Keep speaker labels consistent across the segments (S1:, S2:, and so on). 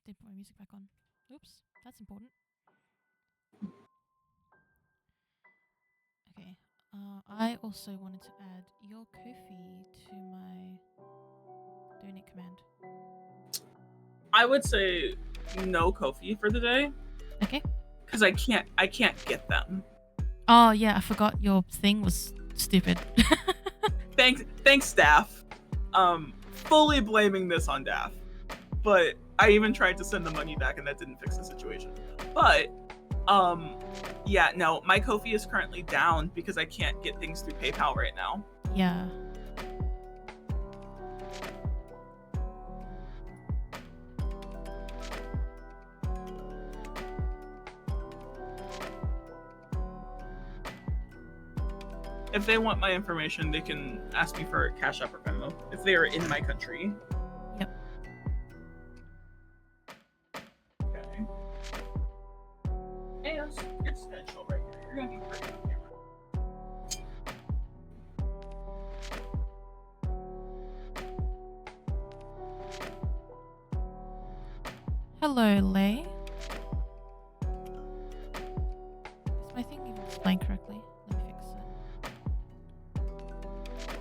S1: didn't put my music back on. Oops, that's important. Okay. I also wanted to add your Kofi to my donate command.
S2: I would say no Kofi for the day.
S1: Okay.
S2: Because I can't get them.
S1: Oh yeah, I forgot your thing was stupid.
S2: Thanks, staff. Fully blaming this on Daff. But I even tried to send the money back and that didn't fix the situation. But yeah, no, my Kofi is currently down because I can't get things through PayPal right now.
S1: Yeah.
S2: If they want my information, they can ask me for Cash App or Venmo if they are in my country.
S1: Yep.
S2: Okay. Hey, it's gonna chill right here. You're gonna be pretty on camera.
S1: Hello, Lay. Is my thing even displaying correctly? Let me fix it.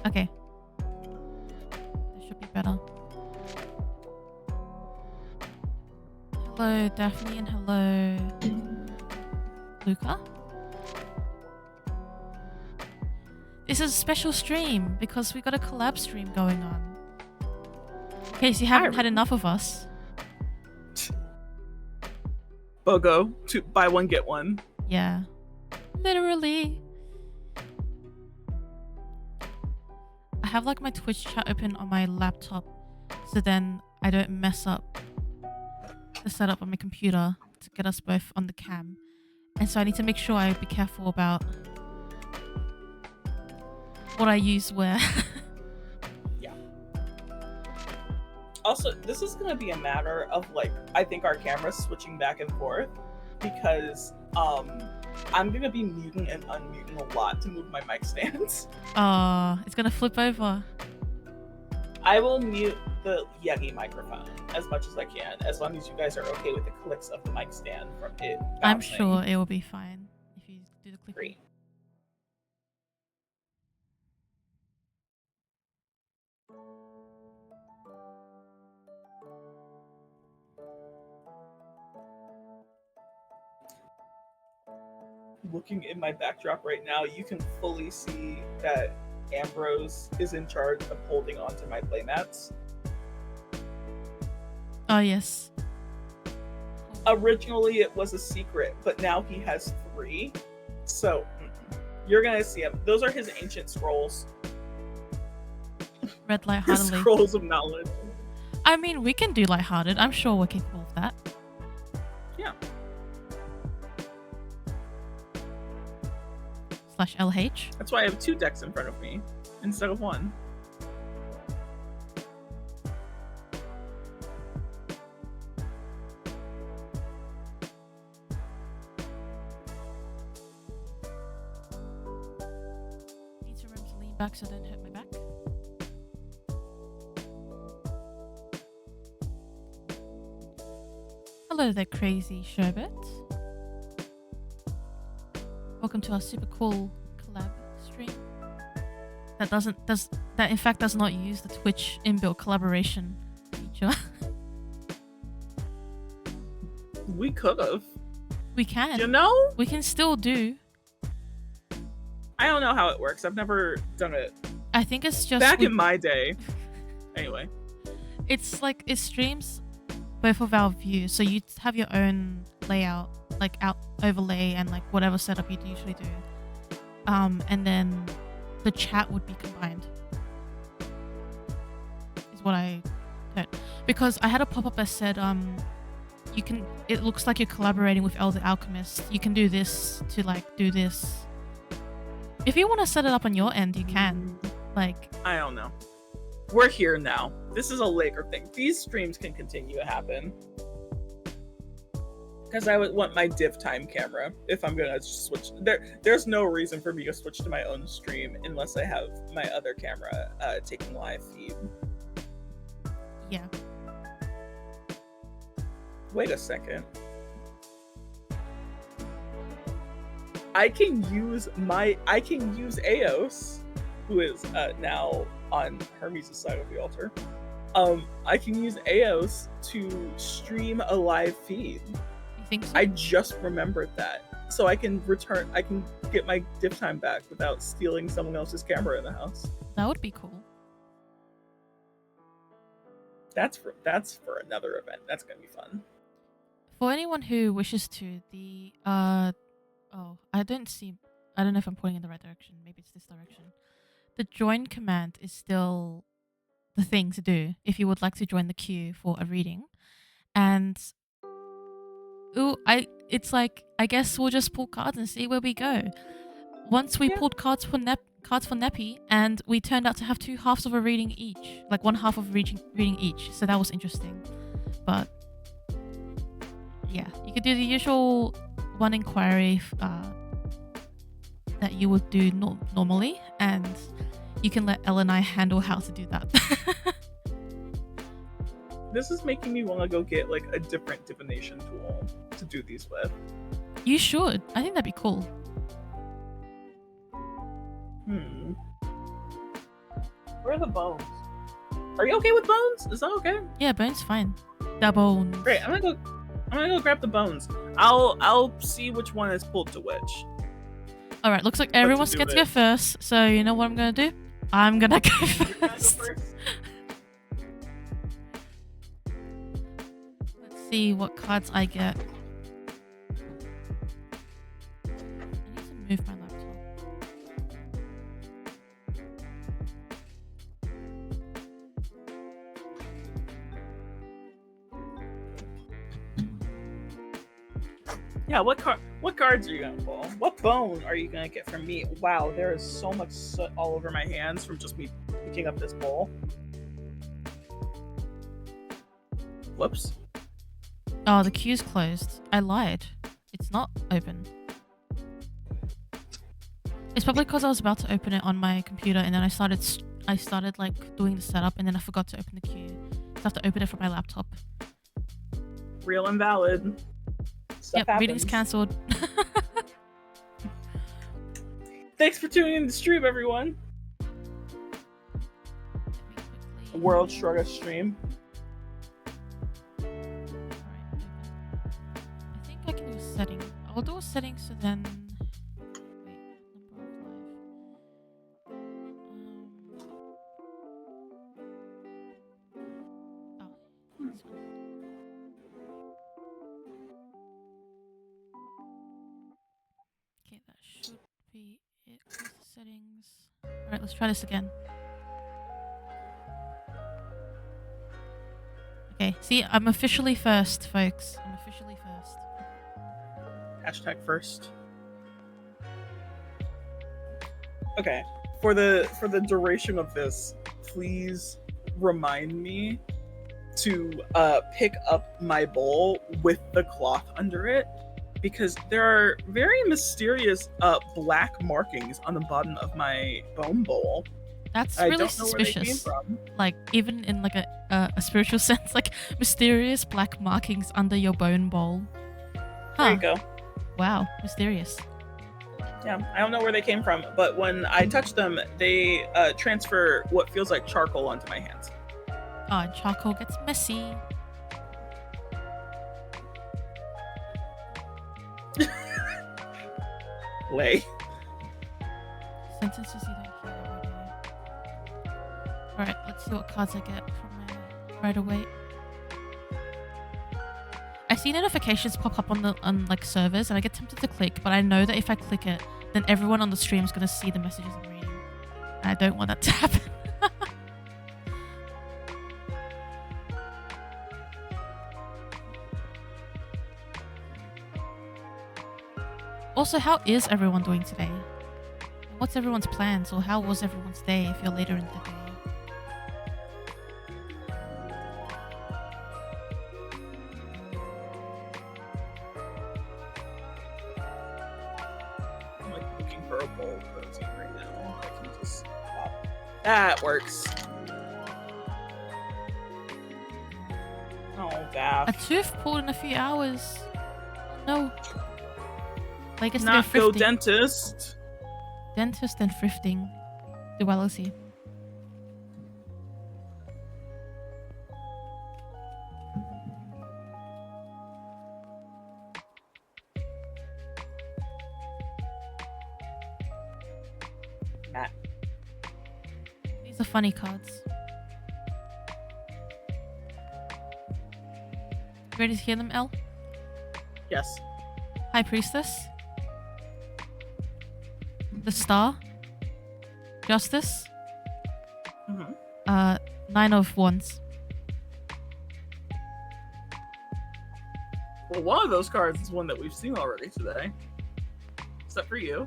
S1: Okay. That should be better. Hello, Daphne, and hello, Luca. This is a special stream because we got a collab stream going on. In case you haven't had enough of us.
S2: BOGO, to buy one get one.
S1: Yeah. Literally. I have like my Twitch chat open on my laptop so then I don't mess up the setup on my computer to get us both on the cam. And so I need to make sure I be careful about what I use where.
S2: Yeah. Also, this is gonna be a matter of like, I think our cameras switching back and forth because I'm gonna be muting and unmuting a lot to move my mic stands.
S1: It's gonna flip over.
S2: I will mute the Yeti microphone as much as I can, as long as you guys are okay with the clicks of the mic stand from it bouncing.
S1: I'm sure it will be fine if you do the clicking.
S2: Great. Looking in my backdrop right now, you can fully see that Ambrose is in charge of holding onto my playmats.
S1: Oh, yes.
S2: Originally, it was a secret, but now he has 3. So, you're gonna see him. Those are his ancient scrolls.
S1: Read lightheartedly.
S2: Scrolls of knowledge.
S1: I mean, we can do lighthearted. I'm sure we're capable of that.
S2: Yeah.
S1: /LH.
S2: That's why I have 2 decks in front of me instead of 1.
S1: Need to remember to lean back so I don't hurt my back. Hello there, crazy sherbet. Welcome to our super cool collab stream. That in fact does not use the Twitch inbuilt collaboration feature.
S2: We could have.
S1: We can.
S2: You know?
S1: We can still do.
S2: I don't know how it works. I've never done it.
S1: I think it's just
S2: back in my day. Anyway.
S1: It's like it streams both of our views, so you have your own layout, like out overlay and like whatever setup you'd usually do. And then the chat would be combined. Is what I heard. Because I had a pop-up that said you can it looks like you're collaborating with Elder Alchemist. You can do this to like do this. If you want to set it up on your end, you can. Like
S2: I don't know. We're here now. This is a later thing. These streams can continue to happen. Because I would want my div time camera if I'm gonna switch. There's no reason for me to switch to my own stream unless I have my other camera taking live feed.
S1: Yeah.
S2: Wait a second. I can use Eos, who is now on Hermes' side of the altar. I can use Eos to stream a live feed.
S1: You think so?
S2: I just remembered that. So I can get my diff time back without stealing someone else's camera in the house.
S1: That would be cool.
S2: That's for another event. That's gonna be fun.
S1: For anyone who wishes to, I don't know if I'm pointing in the right direction. Maybe it's this direction. The join command is still the thing to do if you would like to join the queue for a reading. And it's like, I guess we'll just pull cards and see where we go. Once we pulled cards for Neppy, and we turned out to have two halves of a reading each, like one half of reading each. So that was interesting. But yeah, you could do the usual one inquiry that you would do normally, and you can let Elle and I handle how to do that.
S2: This is making me want to go get like a different divination tool to do these with.
S1: You should. I think that'd be cool.
S2: Where are the bones? Are you okay with bones? Is that okay?
S1: Yeah, bones fine. The bones.
S2: Great. I'm gonna go grab the bones. I'll see which one is pulled to which.
S1: All right. Looks like everyone's going to go first. So you know what I'm gonna do? I'm gonna go first. Let's see what cards I get. I need to move my laptop.
S2: Yeah, what cards are you gonna pull? What bone are you gonna get from me? Wow, there is so much soot all over my hands from just me picking up this bowl. Whoops.
S1: Oh, the queue's closed. I lied. It's not open. It's probably because I was about to open it on my computer, and then I started like doing the setup, and then I forgot to open the queue. So I have to open it from my laptop.
S2: Real and valid.
S1: Yep, reading's cancelled.
S2: Thanks for tuning in to the stream, everyone. World Struggle stream.
S1: I think I can do a setting. I'll do a setting so then. Wait, number of life. This one. Okay, that should be it. Close the settings. Alright, let's try this again. Okay, see, I'm officially first, folks. I'm officially first.
S2: Hashtag first. Okay, for the duration of this, please remind me to pick up my bowl with the cloth under it, because there are very mysterious black markings on the bottom of my bone bowl.
S1: That's
S2: I
S1: really
S2: don't know
S1: suspicious.
S2: where they came from.
S1: Like, even in like a spiritual sense, like mysterious black markings under your bone bowl. Huh.
S2: There you go.
S1: Wow, mysterious.
S2: Yeah, I don't know where they came from, but when I touch them, they transfer what feels like charcoal onto my hands.
S1: Oh, charcoal gets messy.
S2: Lay.
S1: Sentences you don't hear every day. Alright, let's see what cards I get from my right away. I see notifications pop up on like servers, and I get tempted to click, but I know that if I click it, then everyone on the stream is going to see the messages I'm reading. And I don't want that to happen. Also, how is everyone doing today? What's everyone's plans, or how was everyone's day if you're later in the day?
S2: I'm like looking for a bowl protein right now. I can just pop. That works. Oh,
S1: A
S2: Daff.
S1: tooth pulled in a few hours. No. Like it's
S2: Not go
S1: thrifting.
S2: dentist.
S1: Dentist and thrifting. Duality.
S2: Matt.
S1: These are funny cards. Ready to hear them, Elle?
S2: Yes.
S1: High Priestess. The Star. Justice.
S2: Mm-hmm.
S1: 9 of Wands.
S2: Well, one of those cards is one that we've seen already today. Except for you.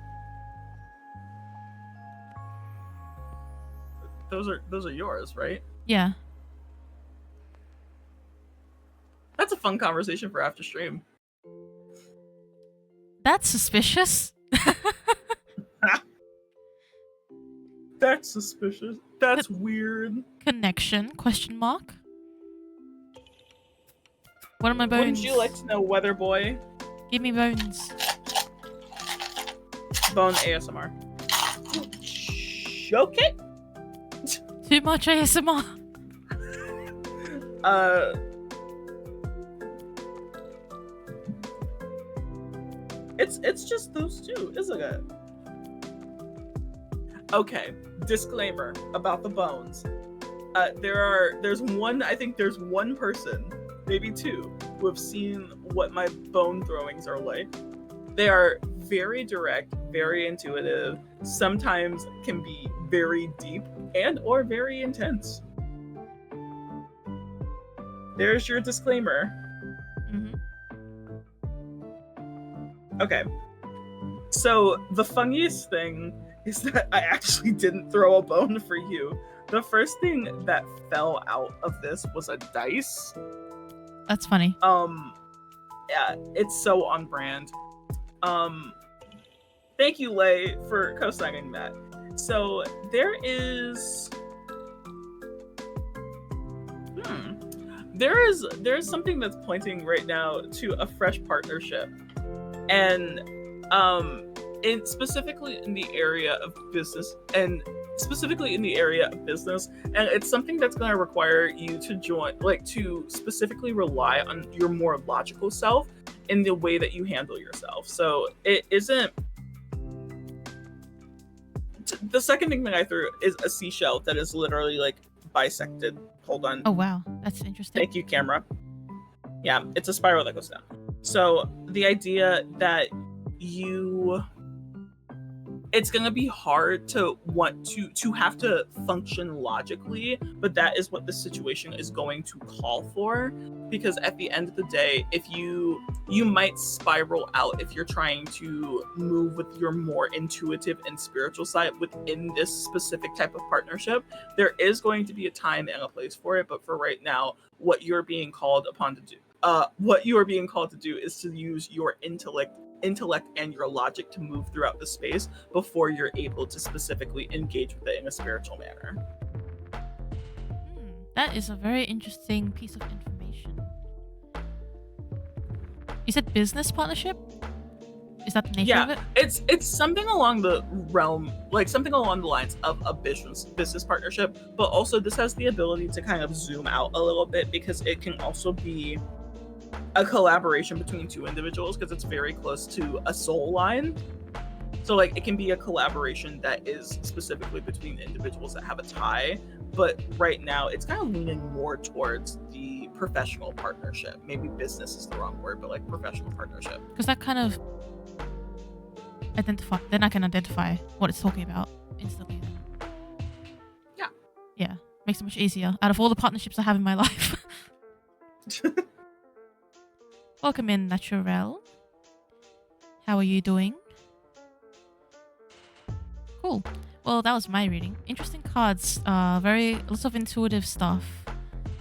S2: Those are yours, right?
S1: Yeah.
S2: That's a fun conversation for after stream.
S1: That's suspicious.
S2: That's suspicious. That's weird.
S1: Connection? Question mark. What are my bones?
S2: Wouldn't you like to know, Weather Boy?
S1: Give me bones.
S2: Bone ASMR. Choke it?
S1: Too much ASMR.
S2: It's just those two, isn't it? Okay, disclaimer about the bones. There's one person, maybe two, who have seen what my bone throwings are like. They are very direct, very intuitive, sometimes can be very deep and or very intense. There's your disclaimer.
S1: Mm-hmm.
S2: Okay. So the funniest thing is that I actually didn't throw a bone for you. The first thing that fell out of this was a dice.
S1: That's funny.
S2: Yeah, it's so on brand. Thank you, Lay, for co-signing that. So there is there's something that's pointing right now to a fresh partnership. And specifically in the area of business, and it's something that's going to require you to to specifically rely on your more logical self in the way that you handle yourself. So it isn't. The second thing that I threw is a seashell that is literally like bisected. Hold on.
S1: Oh wow, that's interesting.
S2: Thank you, camera. Yeah, it's a spiral that goes down. So the idea that it's going to be hard to want to have to function logically, but that is what the situation is going to call for, because at the end of the day, if you might spiral out if you're trying to move with your more intuitive and spiritual side within this specific type of partnership. There is going to be a time and a place for it, but for right now, what you're being called upon to do is to use your intellect and your logic to move throughout the space before you're able to specifically engage with it in a spiritual manner.
S1: That is a very interesting piece of information. You said business partnership? Is that the nature of it?
S2: It's something along the realm, like something along the lines of a business partnership, but also this has the ability to kind of zoom out a little bit because it can also be a collaboration between two individuals because it's very close to a soul line. So like it can be a collaboration that is specifically between individuals that have a tie, but right now it's kind of leaning more towards the professional partnership. Maybe business is the wrong word, but like professional partnership.
S1: Because that kind of then I can identify what it's talking about instantly. Yeah, makes it much easier. Out of all the partnerships I have in my life. Welcome in, Naturel. How are you doing? Cool. Well, that was my reading. Interesting cards. Lots of intuitive stuff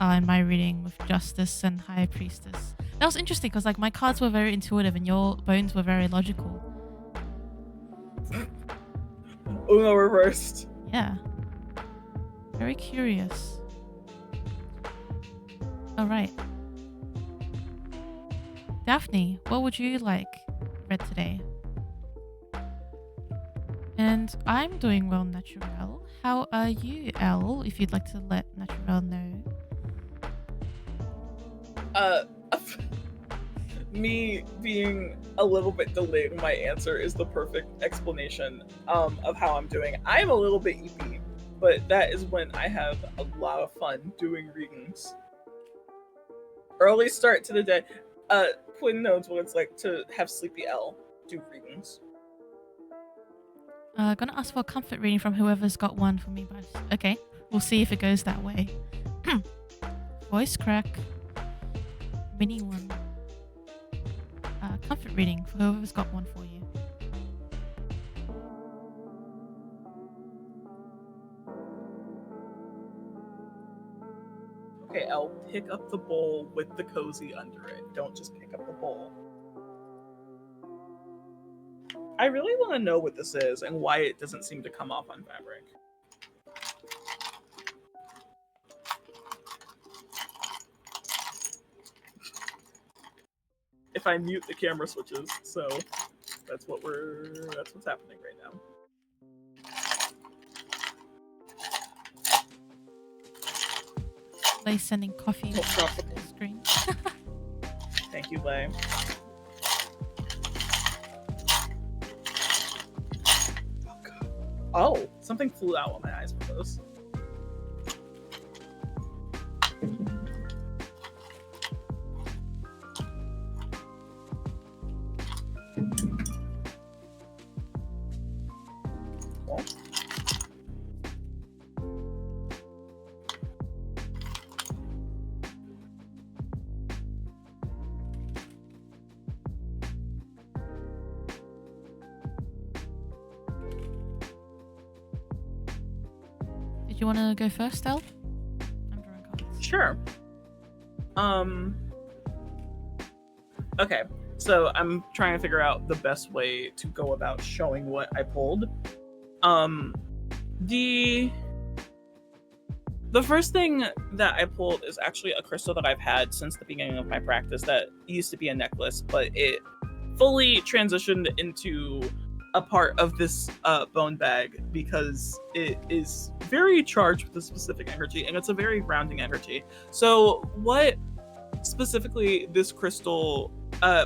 S1: in my reading with Justice and High Priestess. That was interesting because like my cards were very intuitive and your bones were very logical.
S2: Uno reversed.
S1: Yeah. Very curious. All right. Daphne, what would you like read today? And I'm doing well, Natural. How are you, Elle? If you'd like to let Natural know.
S2: Me being a little bit delayed in my answer is the perfect explanation of how I'm doing. I'm a little bit EP, but that is when I have a lot of fun doing readings. Early start to the day. Quinn knows what it's like to have Sleepy L do readings.
S1: Gonna ask for a comfort reading from whoever's got one for me, but okay, we'll see if it goes that way. Voice crack. Mini one. Comfort reading for whoever's got one for you.
S2: Okay, I'll pick up the bowl with the cozy under it. Don't just pick up the bowl. I really want to know what this is and why it doesn't seem to come off on fabric. If I mute the camera switches, so that's what's happening right now.
S1: Lay sending coffee on the screen.
S2: Thank you, Lay. Oh, God. Oh, something flew out while my eyes were closed.
S1: Did you want to go first, Elle? I'm drawing cards.
S2: Sure. Okay, so I'm trying to figure out the best way to go about showing what I pulled. The first thing that I pulled is actually a crystal that I've had since the beginning of my practice that used to be a necklace, but it fully transitioned into a part of this bone bag because it is very charged with a specific energy, and it's a very grounding energy. So what specifically this crystal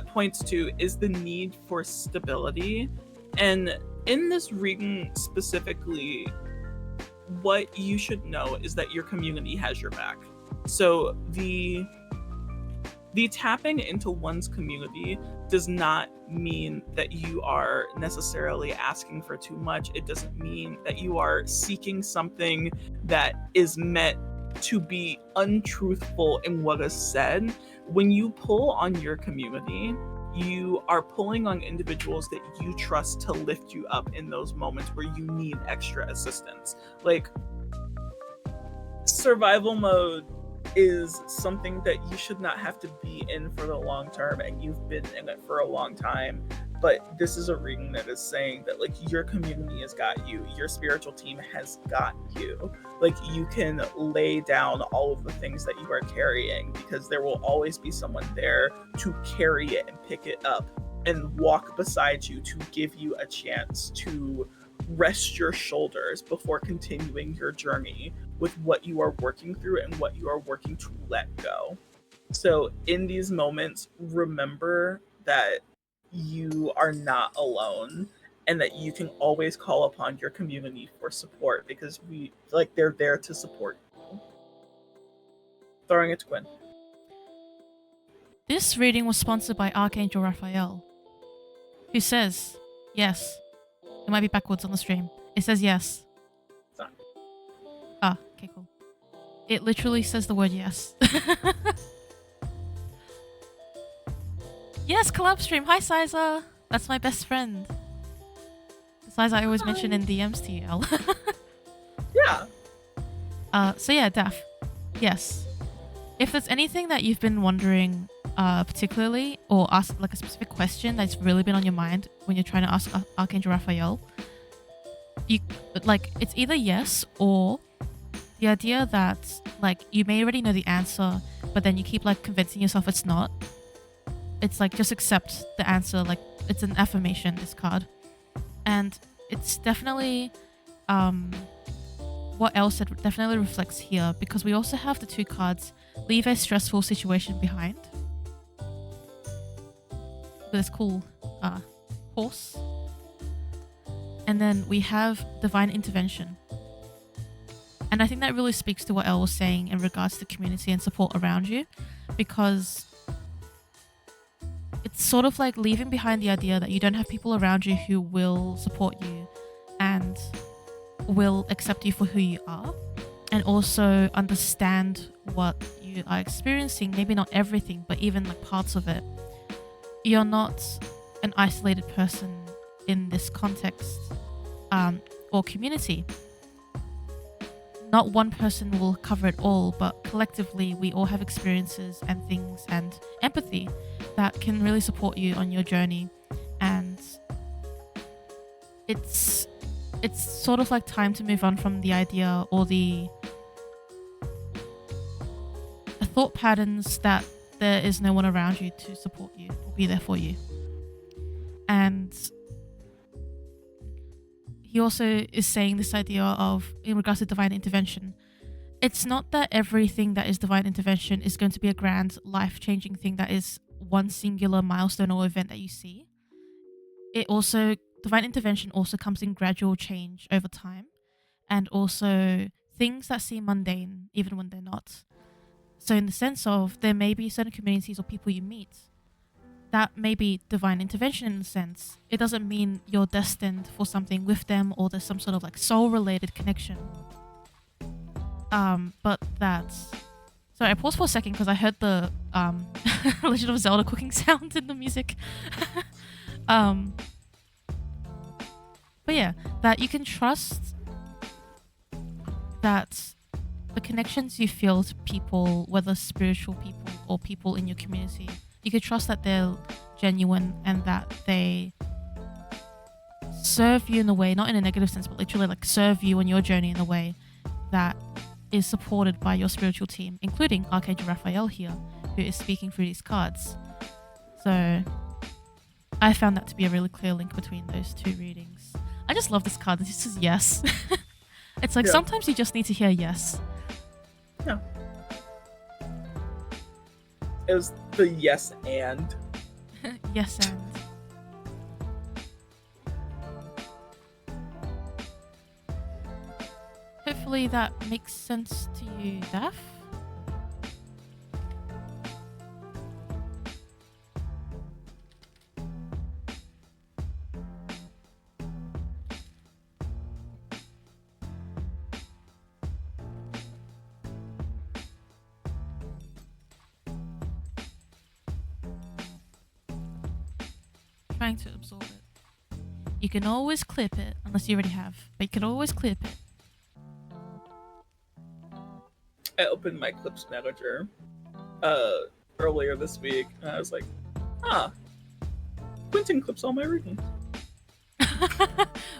S2: points to is the need for stability. And in this reading specifically, what you should know is that your community has your back. So the tapping into one's community does not mean that you are necessarily asking for too much. It doesn't mean that you are seeking something that is meant to be untruthful in what is said. When you pull on your community, you are pulling on individuals that you trust to lift you up in those moments where you need extra assistance. Like, survival mode is something that you should not have to be in for the long term, and you've been in it for a long time. But this is a reading that is saying that, like, your community has got you, your spiritual team has got you. Like, you can lay down all of the things that you are carrying because there will always be someone there to carry it and pick it up and walk beside you to give you a chance to rest your shoulders before continuing your journey with what you are working through and what you are working to let go. So in these moments, remember that you are not alone and that you can always call upon your community for support because they're there to support you. Throwing it to Quinn.
S1: This reading was sponsored by Archangel Raphael, who says yes. It might be backwards on the stream. It says yes.
S2: Sorry.
S1: Ah, okay, cool. It literally says the word yes. Yes, collab stream. Hi, Sizer. That's my best friend. The Sizer I always mention in DMs to you, Elle.
S2: Yeah.
S1: So yeah, Daph. Yes. If there's anything that you've been wondering particularly, or ask like a specific question that's really been on your mind when you're trying to ask Archangel Raphael, it's either yes or the idea that like you may already know the answer, but then you keep like convincing yourself it's not. it's like just accept the answer. Like it's an affirmation, this card. And it's definitely what else it definitely reflects here, because we also have the two cards, leave a stressful situation behind. This cool horse. And then we have divine intervention. And I think that really speaks to what Elle was saying in regards to community and support around you, because it's sort of like leaving behind the idea that you don't have people around you who will support you and will accept you for who you are, and also understand what you are experiencing. Maybe not everything, but even like parts of it. You're not an isolated person in this context or community. Not one person will cover it all, but collectively we all have experiences and things and empathy that can really support you on your journey. And it's sort of like time to move on from the idea or the thought patterns that there is no one around you to support you or be there for you. And he also is saying this idea of, in regards to divine intervention, it's not that everything that is divine intervention is going to be a grand life-changing thing that is one singular milestone or event that you see. Divine intervention also comes in gradual change over time, and also things that seem mundane even when they're not. So in the sense of, there may be certain communities or people you meet that may be divine intervention in a sense. It doesn't mean you're destined for something with them or there's some sort of like soul-related connection. But that's... Sorry, I paused for a second because I heard the Legend of Zelda cooking sound in the music. But yeah, that you can trust that the connections you feel to people, whether spiritual people or people in your community, you can trust that they're genuine and that they serve you in a way, not in a negative sense, but literally like serve you on your journey in a way that is supported by your spiritual team, including Archangel Raphael here, who is speaking through these cards. So I found that to be a really clear link between those two readings. I just love this card. This is yes. It's like sometimes you just need to hear yes.
S2: Yeah. It was the yes and.
S1: Yes and. Hopefully that makes sense to you, Daph. Trying to absorb it. You can always clip it, unless you already have, but you can always clip it.
S2: I opened my Clips Manager earlier this week, and I was like, Quentin clips all my readings.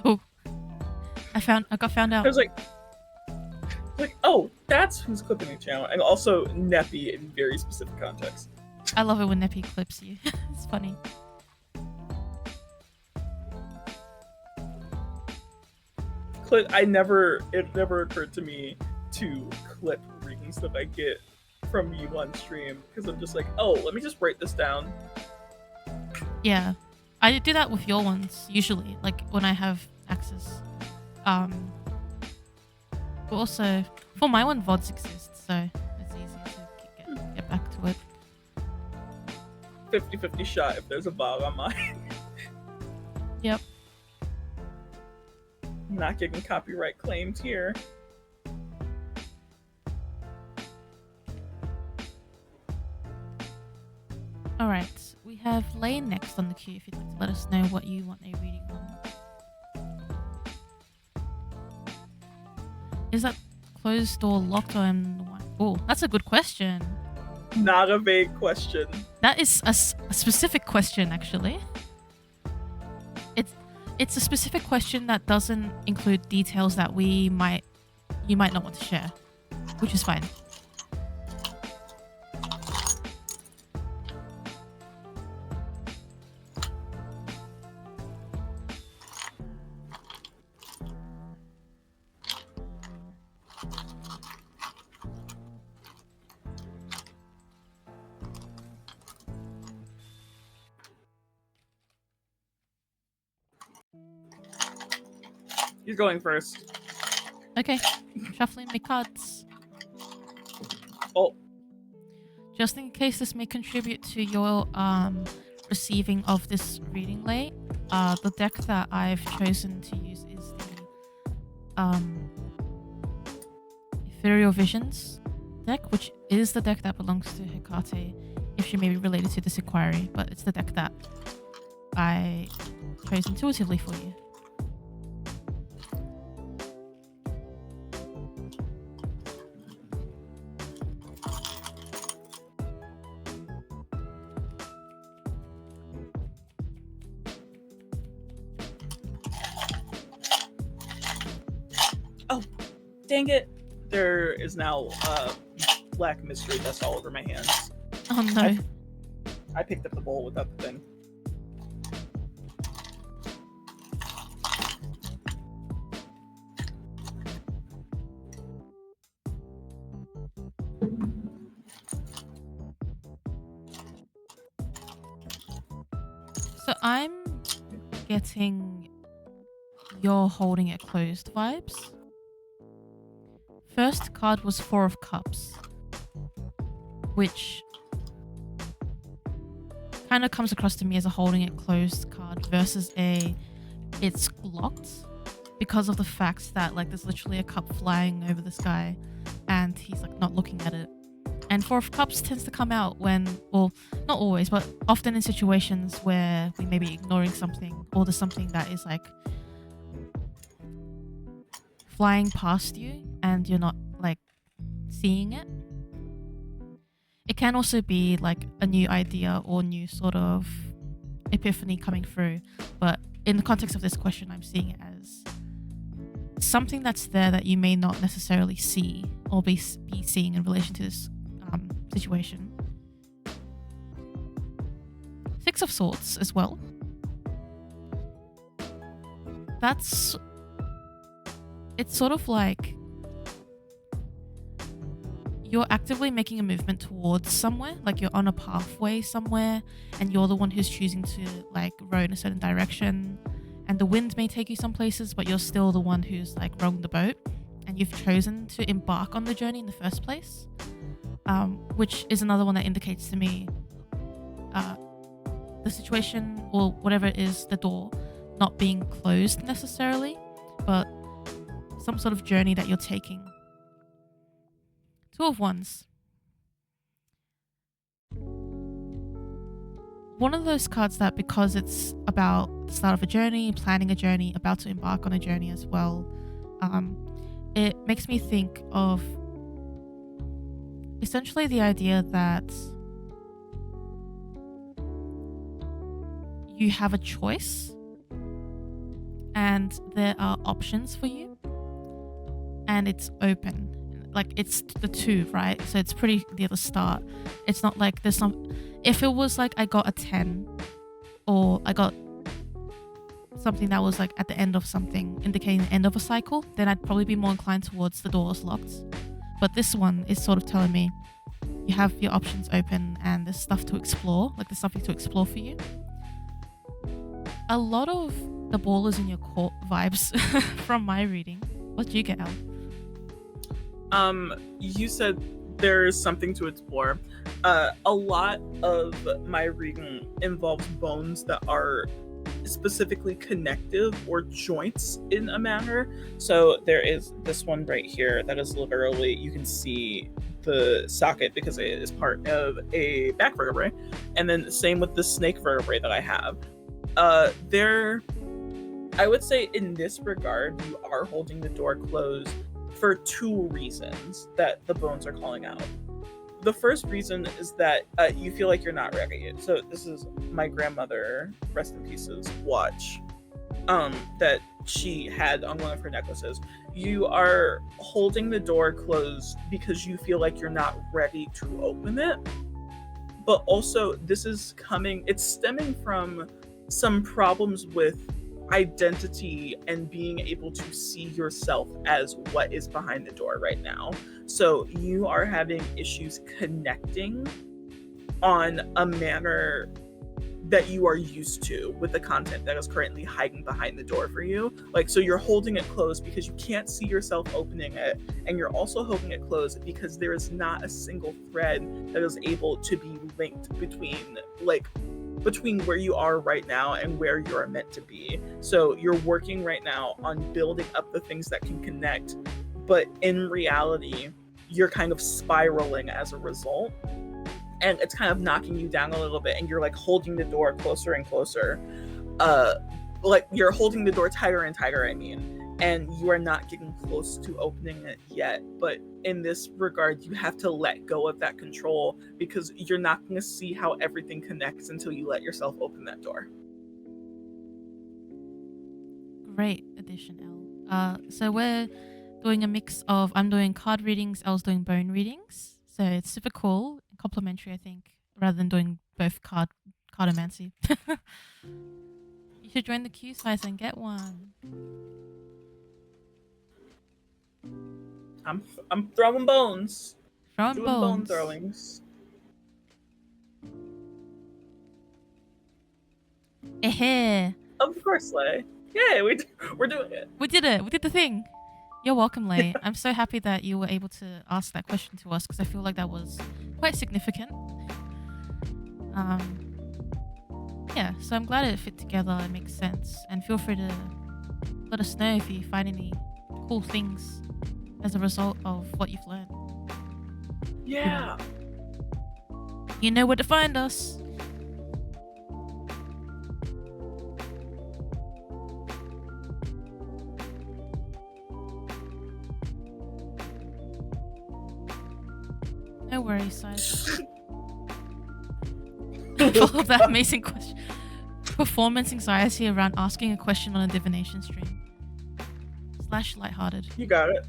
S1: Oh, I got found out.
S2: I was like, oh, that's who's clipping the channel, and also Neppy in very specific context.
S1: I love it when Neppy clips you. It's funny.
S2: It never occurred to me to clip readings that I get from you on stream, because I'm just like, oh, let me just write this down.
S1: Yeah, I do that with your ones usually, like when I have access. But also for my one, VODs exist, so it's easier to get back to it.
S2: 50-50 shot if there's a VOD on mine.
S1: Yep.
S2: Not getting copyright claimed here.
S1: Alright, we have Lane next on the queue if you'd like to let us know what you want a reading on. Is that closed door locked or in one? Oh, that's a good question.
S2: Not a vague question.
S1: That is a specific question, actually. It's a specific question that doesn't include details that you might not want to share, which is fine.
S2: You're going first.
S1: Okay, shuffling my cards.
S2: Oh,
S1: Just in case this may contribute to your receiving of this reading late, the deck that I've chosen to use is the Ethereal Visions deck, which is the deck that belongs to Hecate, if she may be related to this inquiry, but it's the deck that I chose intuitively for you.
S2: dang it. There is now black mystery dust all over my hands.
S1: Oh no.
S2: I picked up the bowl without the thing.
S1: So I'm getting you're holding it closed vibes. First card was Four of Cups, which kind of comes across to me as a holding it closed card versus a it's locked, because of the fact that like there's literally a cup flying over the sky and he's like not looking at it. And Four of Cups tends to come out when, well, not always, but often in situations where we may be ignoring something or there's something that is like flying past you and you're not like seeing it. It can also be like a new idea or new sort of epiphany coming through, but in the context of this question, I'm seeing it as something that's there that you may not necessarily see or be seeing in relation to this situation. Six of Swords as well. It's sort of like you're actively making a movement towards somewhere, like you're on a pathway somewhere and you're the one who's choosing to like row in a certain direction, and the wind may take you some places, but you're still the one who's like rowing the boat and you've chosen to embark on the journey in the first place, which is another one that indicates to me the situation or whatever it is, the door not being closed necessarily, but some sort of journey that you're taking. Two of Wands. One of those cards that, because it's about the start of a journey, planning a journey, about to embark on a journey as well, it makes me think of essentially the idea that you have a choice and there are options for you and it's open. Like it's the two, right? So it's pretty near the start. It's not like there's some, if it was like I got a 10 or I got something that was like at the end of something indicating the end of a cycle, then I'd probably be more inclined towards the doors locked. But this one is sort of telling me you have your options open and there's stuff to explore, like there's something to explore for you. A lot of the ball is in your court vibes from my reading. What did you get, Al?
S2: You said there's something to explore. A lot of my reading involves bones that are specifically connective or joints in a manner. So there is this one right here that is literally, you can see the socket because it is part of a back vertebrae. And then same with the snake vertebrae that I have. I would say in this regard, you are holding the door closed for two reasons that the bones are calling out. The first reason is that you feel like you're not ready. So this is my grandmother, rest in pieces, watch that she had on one of her necklaces. You are holding the door closed because you feel like you're not ready to open it. But also it's stemming from some problems with identity and being able to see yourself as what is behind the door right now. So you are having issues connecting on a manner that you are used to with the content that is currently hiding behind the door for you. Like, so you're holding it closed because you can't see yourself opening it, and you're also holding it closed because there is not a single thread that is able to be linked between where you are right now and where you're meant to be. So you're working right now on building up the things that can connect, but in reality, you're kind of spiraling as a result. And it's kind of knocking you down a little bit, and you're like holding the door closer and closer. Like you're holding the door tighter and tighter, I mean, and you are not getting close to opening it yet. But in this regard, you have to let go of that control, because you're not going to see how everything connects until you let yourself open that door.
S1: Great addition, Elle. So we're doing a mix of, I'm doing card readings, Elle's doing bone readings. So it's super cool, complimentary, I think, rather than doing both cardomancy. You should join the Q size and get one.
S2: I'm throwing bones.
S1: Throwing
S2: Doing
S1: bones.
S2: bone throwings.
S1: Eh.
S2: Of course, Lay. Yeah, we're doing it.
S1: We did it. We did the thing. You're welcome, Lay. I'm so happy that you were able to ask that question to us, because I feel like that was quite significant. Yeah, so I'm glad it fit together. It makes sense. And feel free to let us know if you find any cool things as a result of what you've learned.
S2: Yeah.
S1: You know where to find us. No worries, size. For that amazing question. Performance anxiety around asking a question on a divination stream. / lighthearted.
S2: You got it.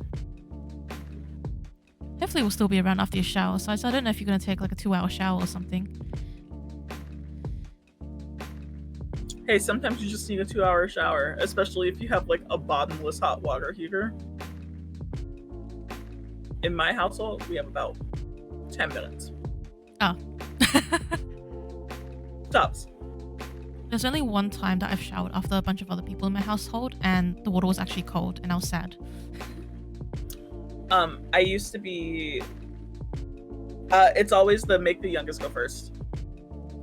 S1: Hopefully we'll still be around after your shower, so I don't know if you're going to take like a 2-hour shower or something.
S2: Hey, sometimes you just need a 2-hour shower, especially if you have like a bottomless hot water heater. In my household, we have about 10 minutes.
S1: Oh.
S2: Stops.
S1: There's only one time that I've showered after a bunch of other people in my household, and the water was actually cold, and I was sad.
S2: I used to be... it's always the make the youngest go first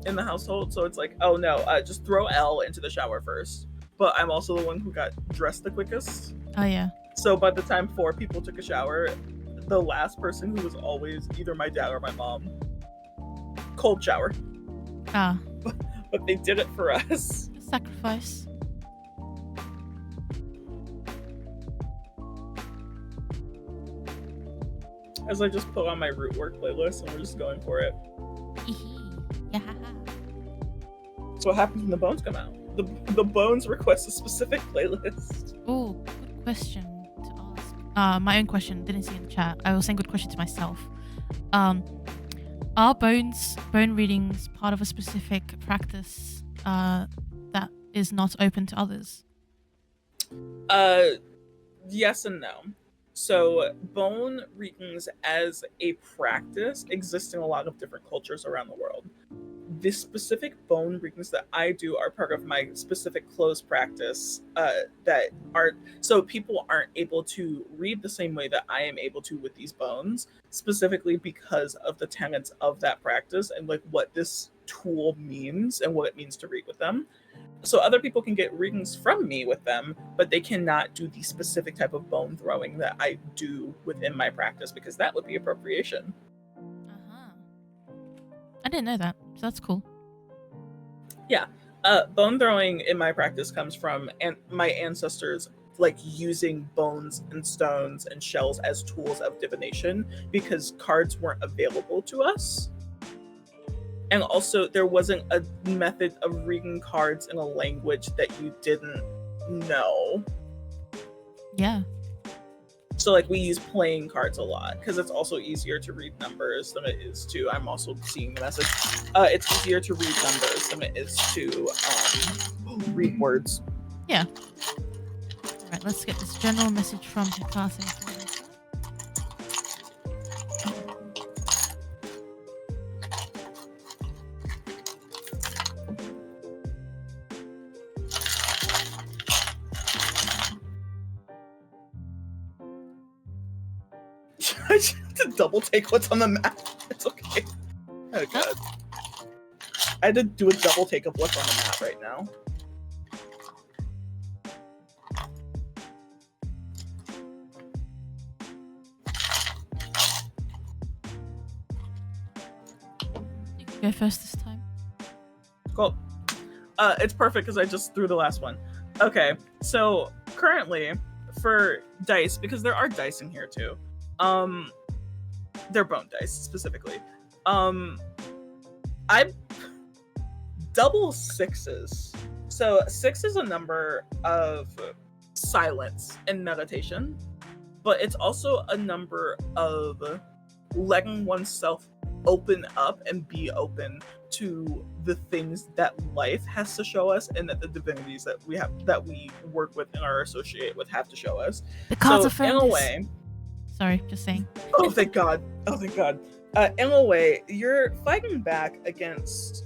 S2: in the household, so it's like, oh no, just throw Elle into the shower first. But I'm also the one who got dressed the quickest.
S1: Oh yeah.
S2: So by the time 4 people took a shower, the last person, who was always either my dad or my mom, cold shower.
S1: Ah.
S2: But they did it for us.
S1: Sacrifice.
S2: As I just put on my root work playlist and we're just going for it.
S1: Yeah.
S2: So what happens when the bones come out? The bones request a specific playlist.
S1: Oh, good question to ask. My own question, didn't see in the chat. I was saying good question to myself. Are bone readings part of a specific practice that is not open to others?
S2: Yes and no. So bone readings as a practice exist in a lot of different cultures around the world. The specific bone readings that I do are part of my specific closed practice that are, so people aren't able to read the same way that I am able to with these bones, specifically because of the tenets of that practice and like what this tool means and what it means to read with them. So other people can get readings from me with them, but they cannot do the specific type of bone throwing that I do within my practice, because that would be appropriation.
S1: I didn't know that, so that's cool.
S2: Yeah. Bone throwing in my practice comes from my ancestors like using bones and stones and shells as tools of divination, because cards weren't available to us. And also there wasn't a method of reading cards in a language that you didn't know. Yeah. So like we use playing cards a lot because it's also easier to read numbers than it is to, I'm also seeing the message. It's easier to read numbers than it is to read words.
S1: Yeah. All right, let's get this general message from Hecate.
S2: to double take what's on the map. It's okay. Oh god. I had to do a double take of what's on the map right now.
S1: You can go first this time.
S2: Cool. It's perfect because I just threw the last one. Okay, so currently for dice, because there are dice in here too. They're bone dice specifically. I double sixes. So 6 is a number of silence and meditation, but it's also a number of letting oneself open up and be open to the things that life has to show us and that the divinities that we work with and are associated with have to show us.
S1: The cards
S2: so
S1: are friends.
S2: in a way,
S1: sorry, just saying.
S2: oh thank god, in a way you're fighting back against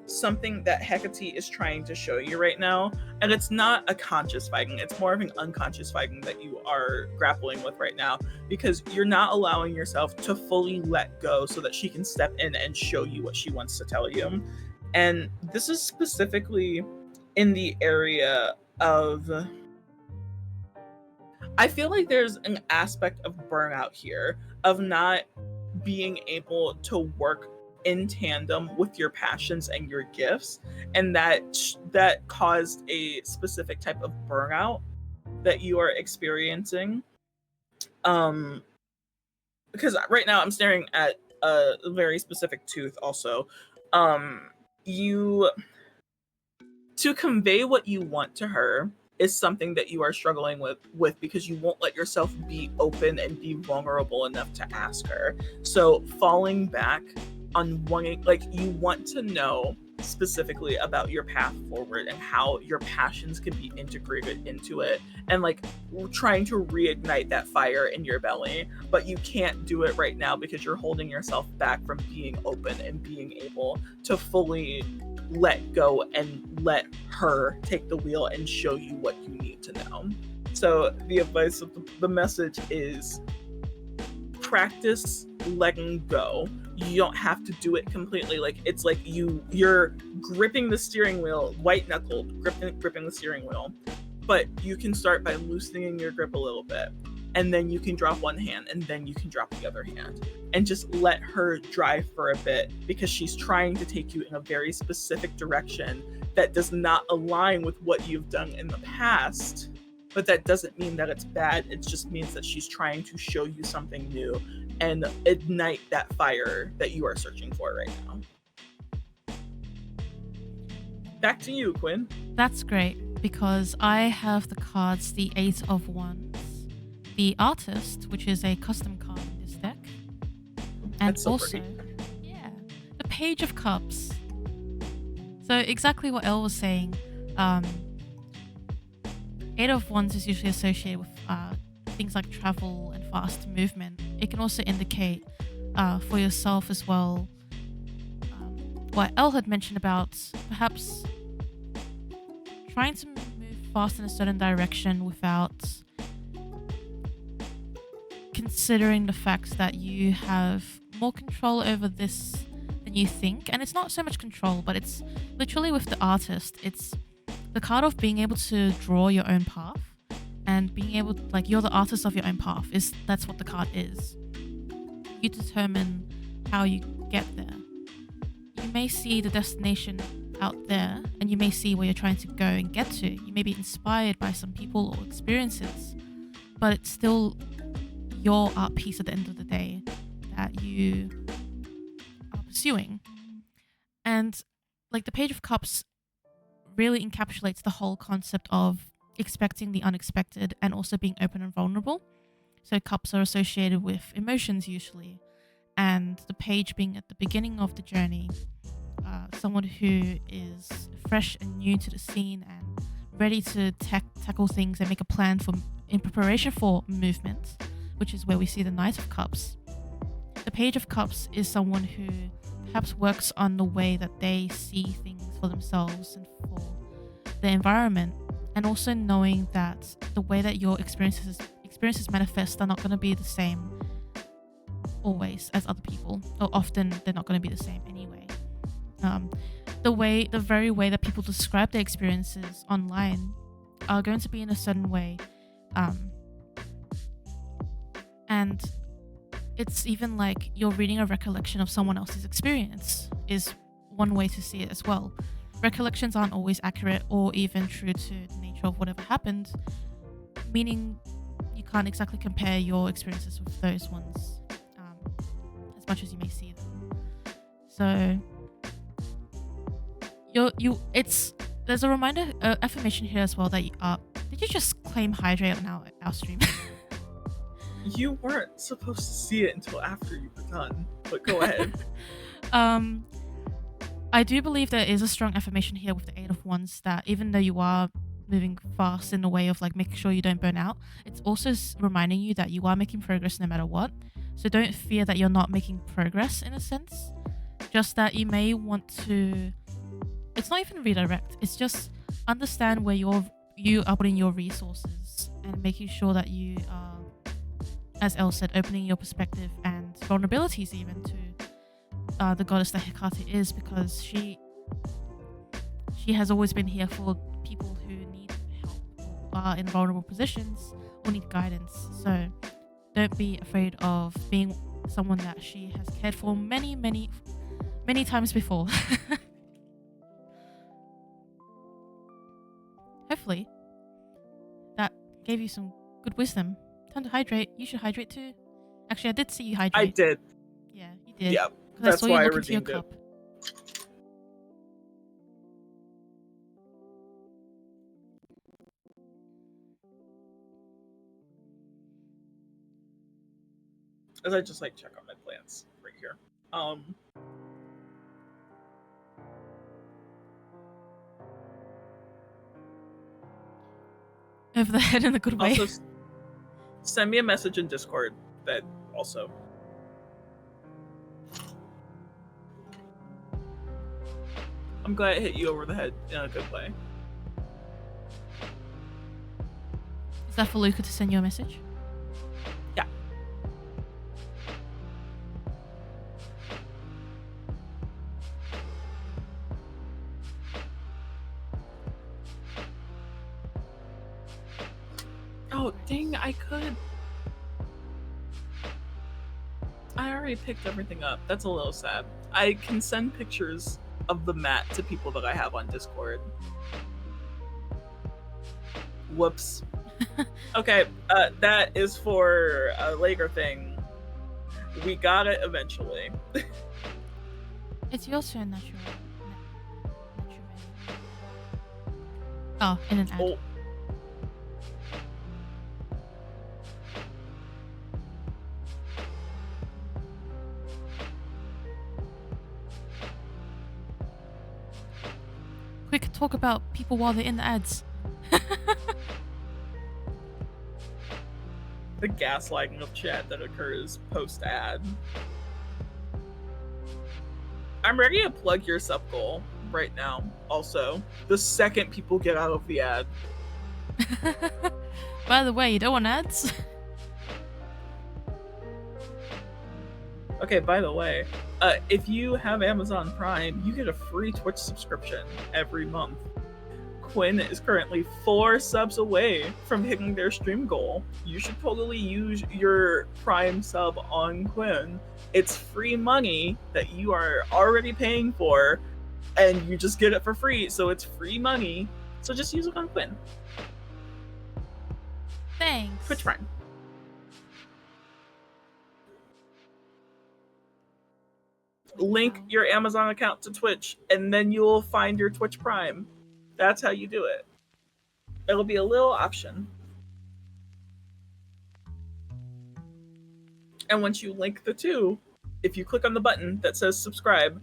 S2: something that Hecate is trying to show you right now, and it's not a conscious fighting, it's more of an unconscious fighting that you are grappling with right now, because you're not allowing yourself to fully let go so that she can step in and show you what she wants to tell you. And this is specifically in the area of, I feel like there's an aspect of burnout here, of not being able to work in tandem with your passions and your gifts, and that caused a specific type of burnout that you are experiencing. Because right now I'm staring at a very specific tooth also. You, to convey what you want to her is something that you are struggling with because you won't let yourself be open and be vulnerable enough to ask her. So falling back on wanting, like, you want to know specifically about your path forward and how your passions can be integrated into it, and like trying to reignite that fire in your belly, but you can't do it right now because you're holding yourself back from being open and being able to fully let go and let her take the wheel and show you what you need to know. So the advice of the message is practice letting go. You don't have to do it completely. Like, it's like you're gripping the steering wheel, white knuckled, gripping the steering wheel. But you can start by loosening your grip a little bit, and then you can drop one hand, and then you can drop the other hand, and just let her drive for a bit, because she's trying to take you in a very specific direction that does not align with what you've done in the past. But that doesn't mean that it's bad. It just means that she's trying to show you something new and ignite that fire that you are searching for right now. Back to you, Quinn.
S1: That's great, because I have the cards, the 8 of Wands, the Artist, which is a custom card in this deck, and
S2: That's so
S1: also, yeah, the Page of Cups. So exactly what Elle was saying. 8 of Wands is usually associated with things like travel and fast movement. It can also indicate for yourself as well what Elle had mentioned about perhaps trying to move fast in a certain direction without considering the fact that you have more control over this than you think. And it's not so much control, but it's literally with the Artist. It's the card of being able to draw your own path and being able to, like, you're the artist of your own path. That's what the card is. You determine how you get there. You may see the destination out there, and you may see where you're trying to go and get to. You may be inspired by some people or experiences, but it's still your art piece at the end of the day that you are pursuing. And like the Page of Cups really encapsulates the whole concept of expecting the unexpected and also being open and vulnerable. So cups are associated with emotions usually, and the page being at the beginning of the journey, someone who is fresh and new to the scene and ready to tackle things and make a plan in preparation for movement, which is where we see the Knight of Cups. The Page of Cups is someone who perhaps works on the way that they see things for themselves and for the environment, and also knowing that the way that your experiences manifest are not going to be the same always as other people, or often they're not going to be the same anyway. The very way that people describe their experiences online are going to be in a certain way, and it's even like you're reading a recollection of someone else's experience is one way to see it as well. Recollections aren't always accurate or even true to the nature of whatever happened, meaning you can't exactly compare your experiences with those ones, as much as you may see them. So there's a reminder, affirmation here as well that did you just claim hydrate on our stream?
S2: You weren't supposed to see it until after you were done, but go ahead.
S1: I do believe there is a strong affirmation here with the Eight of Wands that even though you are moving fast in the way of like making sure you don't burn out, it's also reminding you that you are making progress no matter what. So don't fear that you're not making progress in a sense, just that you may want to, it's not even redirect, it's just understand where you are putting your resources and making sure that you are, as Elle said, opening your perspective and vulnerabilities even to the goddess that Hecate is, because she has always been here for people who need help or are in vulnerable positions or need guidance. So don't be afraid of being someone that she has cared for many, many, many times before. Hopefully that gave you some good wisdom. Time to hydrate. You should hydrate too. Actually, I did see you hydrate.
S2: I did.
S1: Yeah, you did.
S2: Yeah,
S1: that's why I redeemed it.
S2: As I just like check on my plants right here.
S1: Over the head in a good way.
S2: Also, send me a message in Discord that also. I'm glad it hit you over the head in a good way.
S1: Is that for Luca to send you a message?
S2: Yeah. Oh, dang, I could. I already picked everything up. That's a little sad. I can send pictures of the mat to people that I have on Discord. Whoops. Okay, that is for a Laker thing. We got it eventually.
S1: It's your turn, natural. Oh, in an ad. Oh. Quick, talk about people while they're in the ads.
S2: The gaslighting of chat that occurs post-ad. I'm ready to plug your sub goal right now, also. The second people get out of the ad.
S1: By the way, you don't want ads?
S2: Okay, by the way, if you have Amazon Prime, you get a free Twitch subscription every month. Quinn is currently 4 subs away from hitting their stream goal. You should totally use your Prime sub on Quinn. It's free money that you are already paying for, and you just get it for free, so it's free money. So just use it on Quinn.
S1: Thanks.
S2: Twitch Prime. Link your Amazon account to Twitch, and then you'll find your Twitch Prime. That's how you do it. It'll be a little option. And once you link the two, if you click on the button that says subscribe,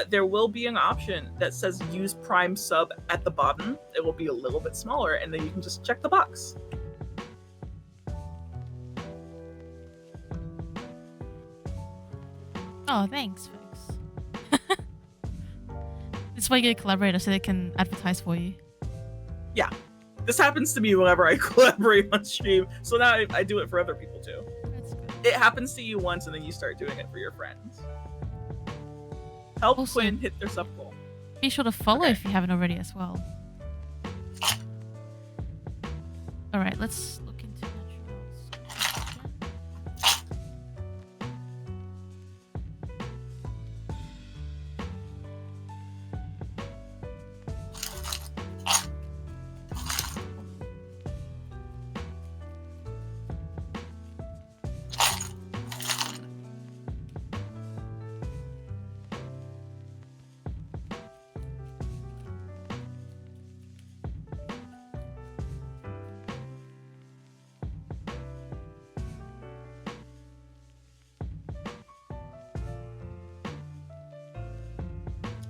S2: there will be an option that says use Prime sub at the bottom. It will be a little bit smaller, and then you can just check the box.
S1: Oh, thanks, folks. This is why you get a collaborator so they can advertise for you.
S2: Yeah. This happens to me whenever I collaborate on stream, so now I do it for other people too.
S1: That's good.
S2: it happens to you once and then you start doing it for your friends. Help
S1: Also,
S2: Quinn hit their sub goal.
S1: be sure to follow
S2: Okay.
S1: if you haven't already as well. Alright, let's look into naturals.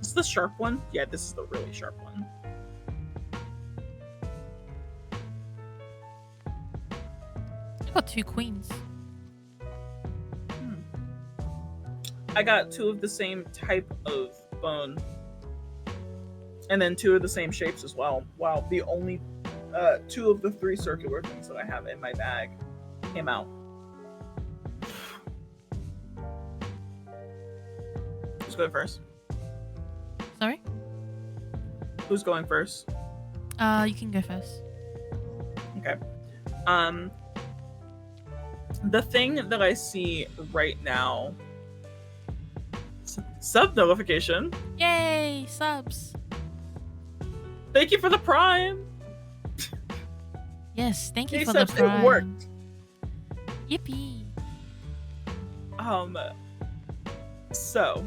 S2: Is this the sharp one? Yeah, this is the really sharp one.
S1: I got 2 queens.
S2: I got 2 of the same type of bone. And then 2 of the same shapes as well. Wow, the only 2 of the 3 circular things that I have in my bag came out. Who's going first?
S1: Sorry?
S2: Who's going first?
S1: You can go first.
S2: Okay. The thing that I see right now. Sub notification.
S1: Yay! Subs!
S2: Thank you for the prime.
S1: Yes, thank you
S2: Hey,
S1: for the
S2: subs,
S1: prime.
S2: it worked.
S1: Yippee!
S2: So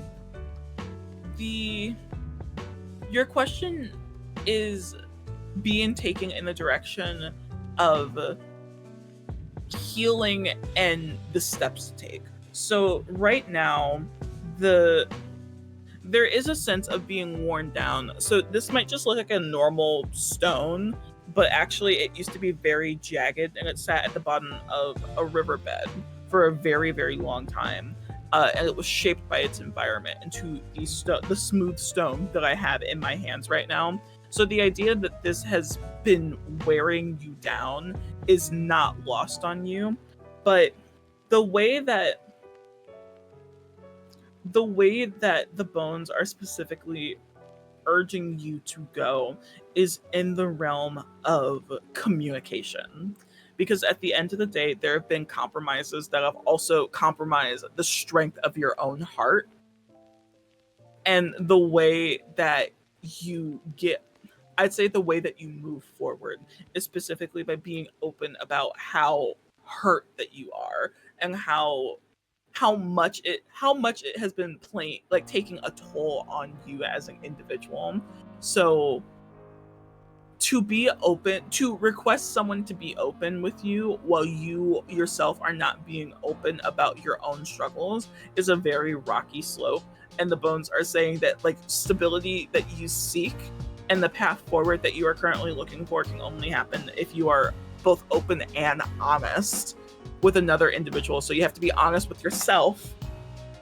S2: your question is being taken in the direction of healing and the steps to take. So right now, there is a sense of being worn down. So this might just look like a normal stone, but actually it used to be very jagged and it sat at the bottom of a riverbed for a very, very long time. And it was shaped by its environment into the smooth stone that I have in my hands right now. So the idea that this has been wearing you down is not lost on you, but the way that the bones are specifically urging you to go is in the realm of communication. Because at the end of the day, there have been compromises that have also compromised the strength of your own heart. And the way that I'd say the way that you move forward is specifically by being open about how hurt that you are and how much it has been taking a toll on you as an individual. So to request someone to be open with you while you yourself are not being open about your own struggles is a very rocky slope. And the bones are saying that stability that you seek and the path forward that you are currently looking for can only happen if you are both open and honest with another individual. So you have to be honest with yourself.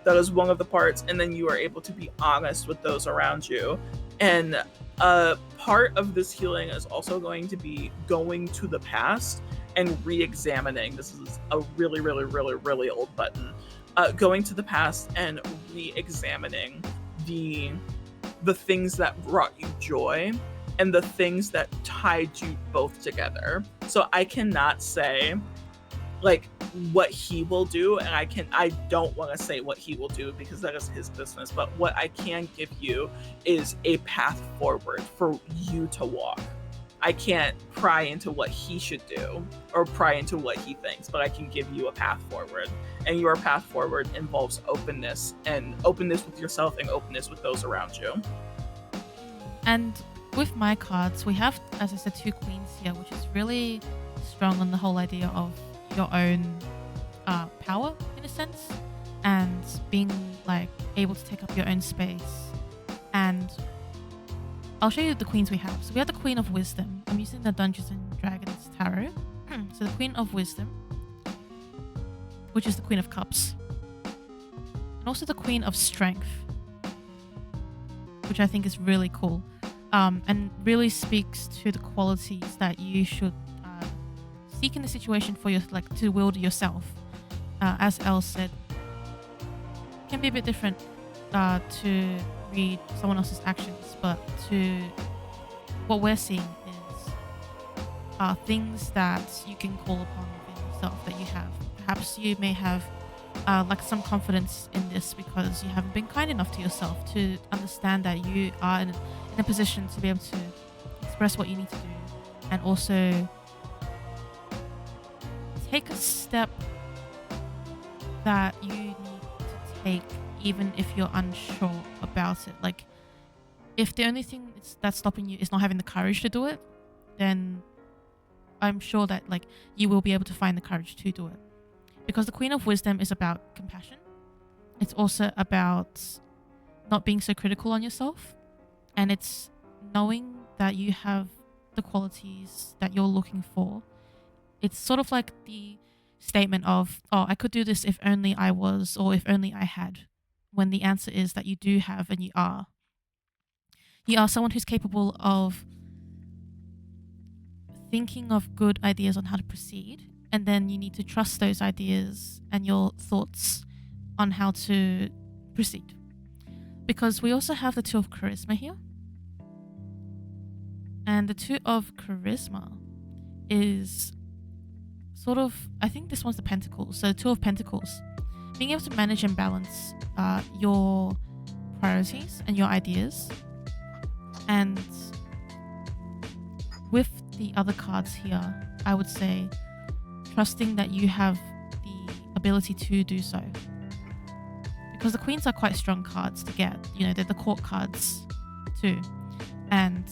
S2: That is one of the parts. And then you are able to be honest with those around you. And part of this healing is also going to be going to the past and re-examining. This is a really, really, really, really old button. Going to the past and re-examining the things that brought you joy and the things that tied you both together. So I cannot say what he will do, and I don't want to say what he will do because that is his business, but what I can give you is a path forward for you to walk. I can't pry into what he should do or pry into what he thinks, but I can give you a path forward. And your path forward involves openness, and openness with yourself and openness with those around you.
S1: And with my cards, we have, as I said, 2 queens here, which is really strong on the whole idea of your own power, in a sense, and being able to take up your own space. And I'll show you the queens we have. So we have the Queen of Wisdom. I'm using the Dungeons and Dragons Tarot. So the Queen of Wisdom, which is the Queen of Cups. And also the Queen of Strength, which I think is really cool. And really speaks to the qualities that you should seek in the situation for your to wield yourself. as Elle said, can be a bit different to read someone else's actions, but to what we're seeing is things that you can call upon within yourself that you have. Perhaps you may have like some confidence in this because you haven't been kind enough to yourself to understand that you are in a position to be able to express what you need to do, and also take a step that you need to take even if you're unsure about it. Like, if the only thing that's stopping you is not having the courage to do it, then I'm sure that like you will be able to find the courage to do it. Because the Queen of Wisdom is about compassion. It's also about not being so critical on yourself. And it's knowing that you have the qualities that you're looking for. It's sort of like the statement of, oh, I could do this if only I was, or if only I had. When the answer is that you do have and you are. You are someone who's capable of thinking of good ideas on how to proceed, and then you need to trust those ideas and your thoughts on how to proceed. Because we also have the Two of Charisma here. And the Two of Charisma is sort of, I think this one's the Pentacles. So Two of Pentacles. Being able to manage and balance your priorities and your ideas. And with the other cards here, I would say trusting that you have the ability to do so. Because the Queens are quite strong cards to get. You know, they're the Court cards too. And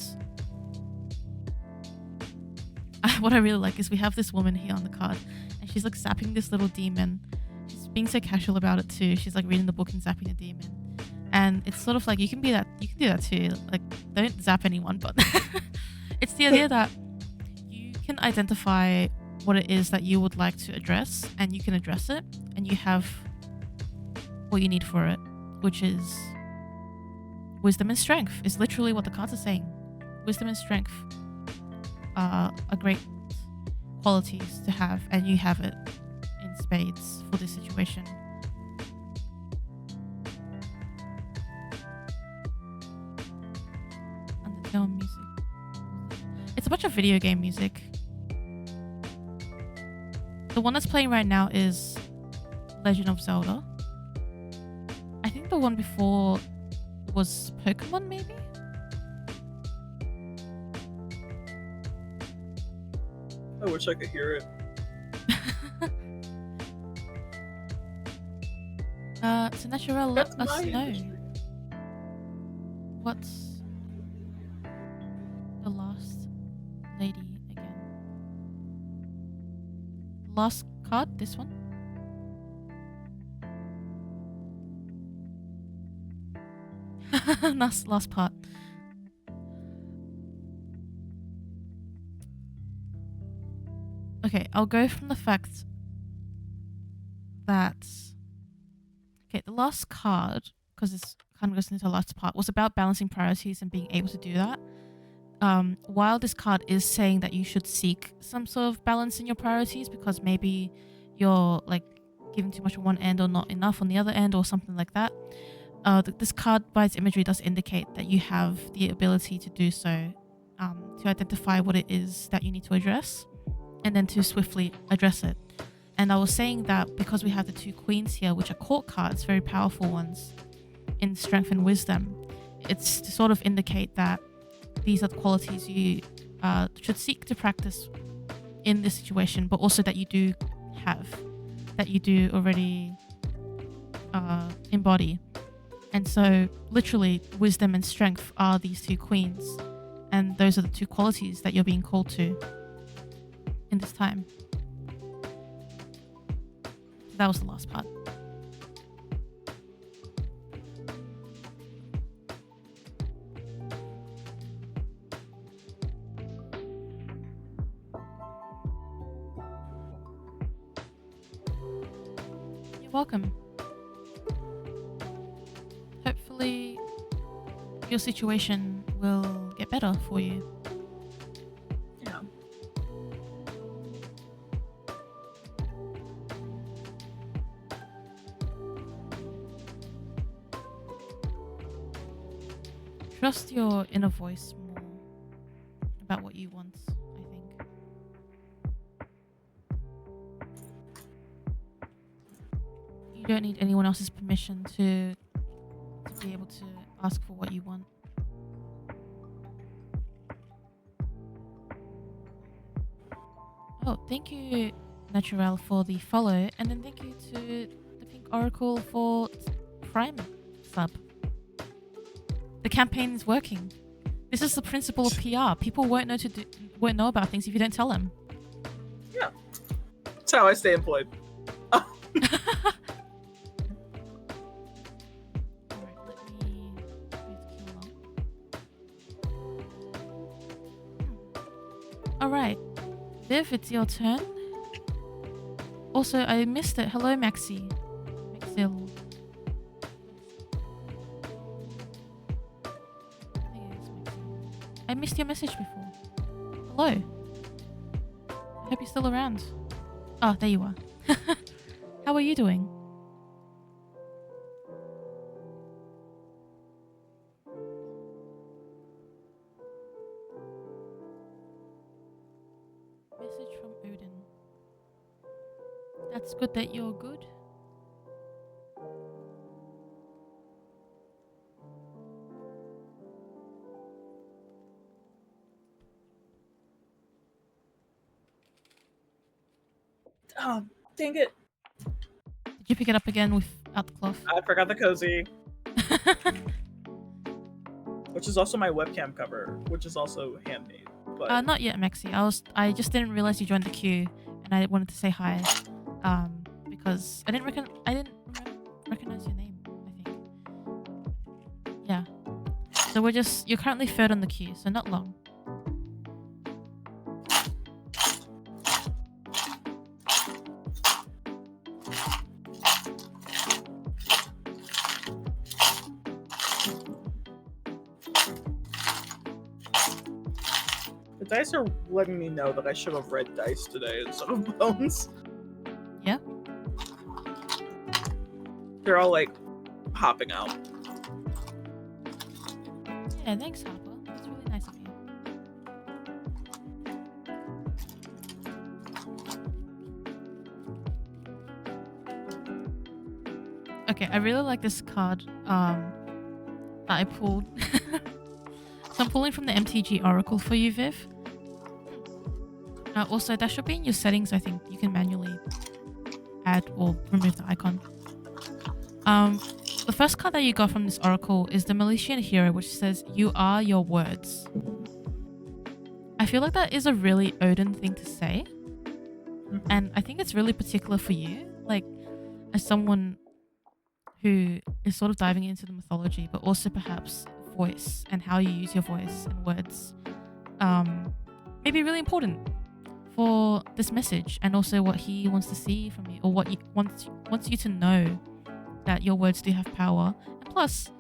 S1: what I really like is we have this woman here on the card, and she's like zapping this little demon. She's being so casual about it too. She's like reading the book and zapping the demon. And it's sort of like you can do that too. Like, don't zap anyone, but it's the idea that you can identify what it is that you would like to address, and you can address it, and you have what you need for it, which is wisdom and strength. Is literally what the cards are saying. Wisdom and strength are great qualities to have, and you have it in spades for this situation. Undertale music. It's a bunch of video game music. The one that's playing right now is Legend of Zelda. I think the one before was Pokemon, maybe?
S2: I wish I could hear it.
S1: So Natural, let
S2: That's
S1: us
S2: my
S1: know.
S2: industry.
S1: What's the last lady again? Last card, this one? last part. Okay, I'll go from the fact that the last card, because this kind of goes into the last part, was about balancing priorities and being able to do that. While this card is saying that you should seek some sort of balance in your priorities, because maybe you're like giving too much on one end or not enough on the other end or something like that. This card by its imagery does indicate that you have the ability to do so, to identify what it is that you need to address, and then to swiftly address it. And I was saying that because we have the two queens here, which are court cards, very powerful ones in strength and wisdom, it's to sort of indicate that these are the qualities you should seek to practice in this situation, but also that you do have, that you do already embody. And so literally wisdom and strength are these two queens, and those are the two qualities that you're being called to in this time. That was the last part. You're welcome. Hopefully your situation will get better for you.
S2: Yeah.
S1: Trust your inner voice more about what you want, I think. You don't need anyone else's permission to be able to ask for what you want. Oh, thank you, Natural, for the follow, and then thank you to the Pink Oracle for Prime sub. The campaign is working. This is the principle of PR. People won't know about things if you don't tell them.
S2: Yeah, that's how I stay employed.
S1: Alright, Viv, it's your turn. Also, I missed it. Hello, Maxi. Maxil. I missed your message before. Hello. I hope you're still around. Oh, there you are. How are you doing? Message from Odin. That's good that you're good.
S2: Oh, dang it.
S1: Did you pick it up again without the cloth?
S2: I forgot the cozy. Which is also my webcam cover, which is also handmade. But
S1: Not yet, Maxi. I just didn't realize you joined the queue, and I wanted to say hi. Because I didn't recognize your name, I think. Yeah. So you're currently third on the queue, so not long.
S2: the dice are letting me know that I should have read dice today instead of bones.
S1: Yeah?
S2: They're all like hopping out.
S1: Yeah, thanks, Harper. That's really nice of you. Okay, I really like this card that I pulled. So I'm pulling from the MTG Oracle for you, Viv. Also, that should be in your settings, I think. You can manually add or remove the icon. The first card that you got from this Oracle is the Militian Hero, which says, "You are your words." I feel like that is a really Odin thing to say. And I think it's really particular for you. Like, as someone who is sort of diving into the mythology, but also perhaps voice and how you use your voice and words may be really important for this message, and also what he wants to see from you, or what he wants you to know, that your words do have power, and plus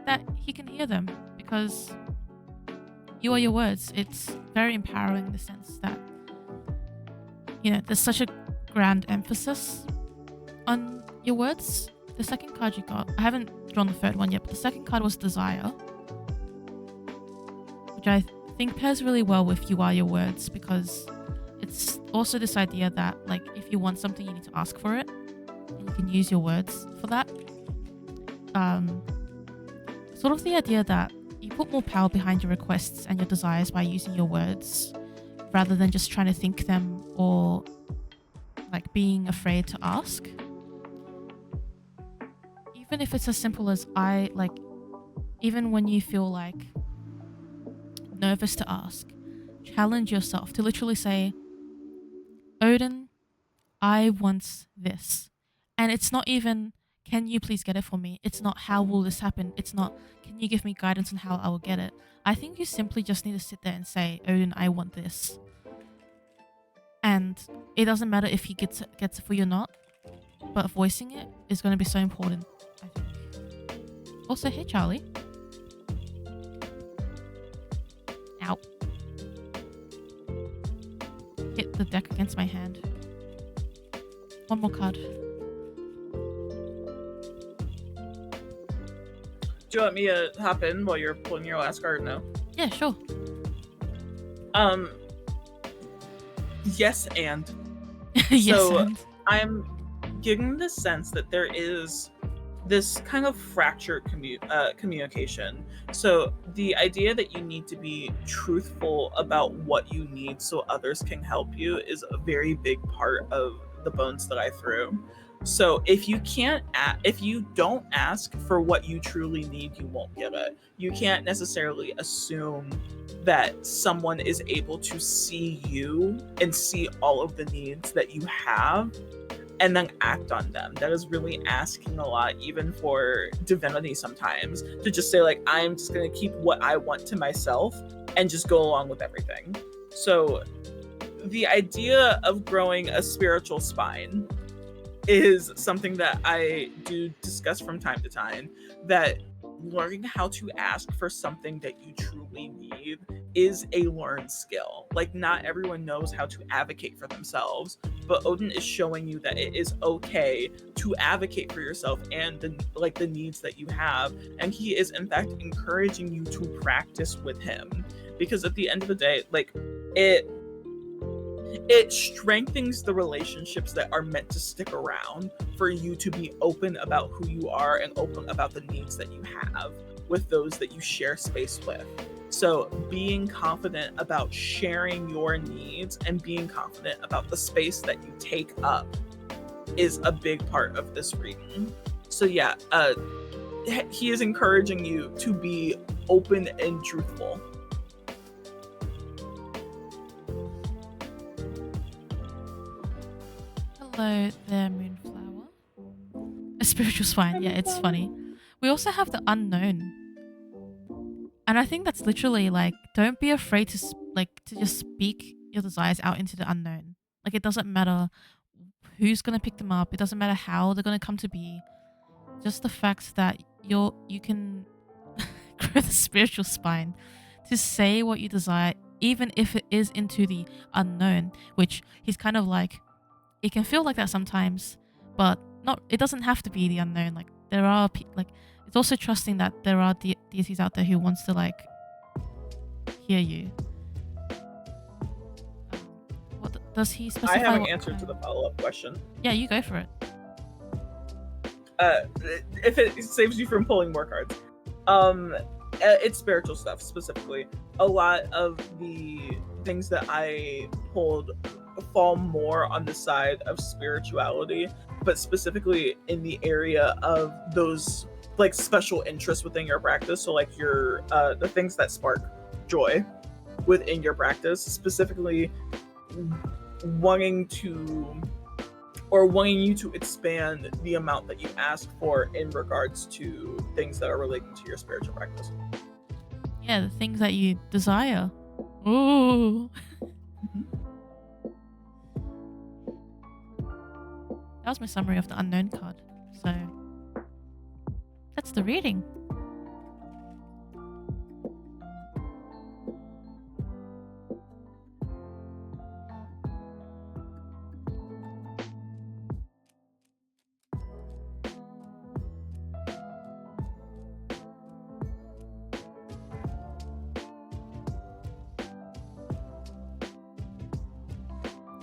S1: that he can hear them because you are your words. It's very empowering in the sense that, you know, there's such a grand emphasis on your words. The second card you got, I haven't drawn the third one yet, but the second card was Desire, which I think pairs really well with "You are your words," because it's also this idea that, like, if you want something, you need to ask for it, and you can use your words for that. Sort of the idea that you put more power behind your requests and your desires by using your words, rather than just trying to think them or like being afraid to ask. Even if it's as simple as even when you feel like nervous to ask, challenge yourself to literally say, "Odin, I want this." And it's not even, "Can you please get it for me?" It's not, "How will this happen?" It's not, "Can you give me guidance on how I will get it?" I think you simply just need to sit there and say, "Odin, I want this." And it doesn't matter if he gets it for you or not, but voicing it is going to be so important, I think. Also, hey, Charlie. Ow. Hit the deck against my hand. One more card.
S2: Do you want me to hop in while you're pulling your last card? No.
S1: Yeah, sure.
S2: Yes, and
S1: Yes,
S2: so
S1: and
S2: I'm getting the sense that there is this kind of fractured communication. So the idea that you need to be truthful about what you need so others can help you is a very big part of the bones that I threw. So if you don't ask for what you truly need, you won't get it. You can't necessarily assume that someone is able to see you and see all of the needs that you have and then act on them. That is really asking a lot, even for divinity sometimes, to just say, like, I'm just going to keep what I want to myself and just go along with everything. So the idea of growing a spiritual spine is something that I do discuss from time to time, that learning how to ask for something that you truly need is a learned skill. Like, not everyone knows how to advocate for themselves, but Odin is showing you that it is okay to advocate for yourself and the needs that you have, and he is in fact encouraging you to practice with him, because at the end of the day, like, it strengthens the relationships that are meant to stick around for you to be open about who you are and open about the needs that you have with those that you share space with. So being confident about sharing your needs and being confident about the space that you take up is a big part of this reading. So yeah, he is encouraging you to be open and truthful.
S1: Hello there, Moonflower. A spiritual swine. Yeah, it's funny. We also have the unknown. And I think that's literally like, don't be afraid to just speak your desires out into the unknown. Like, it doesn't matter who's gonna pick them up. It doesn't matter how they're gonna come to be. Just the fact that you can grow the spiritual spine to say what you desire, even if it is into the unknown. Which he's kind of like, it can feel like that sometimes, but not. It doesn't have to be the unknown. Like, there are it's also trusting that there are deities out there who wants to like hear you. What does he specify?
S2: I have an answer to the follow-up question.
S1: Yeah, you go for it.
S2: If it saves you from pulling more cards, it's spiritual stuff specifically. A lot of the things that I pulled fall more on the side of spirituality, but specifically in the area of those like special interests within your practice. So like your the things that spark joy within your practice, specifically wanting you to expand the amount that you ask for in regards to things that are relating to your spiritual practice.
S1: Yeah, the things that you desire. Ooh. That was my summary of the unknown card. So that's the reading.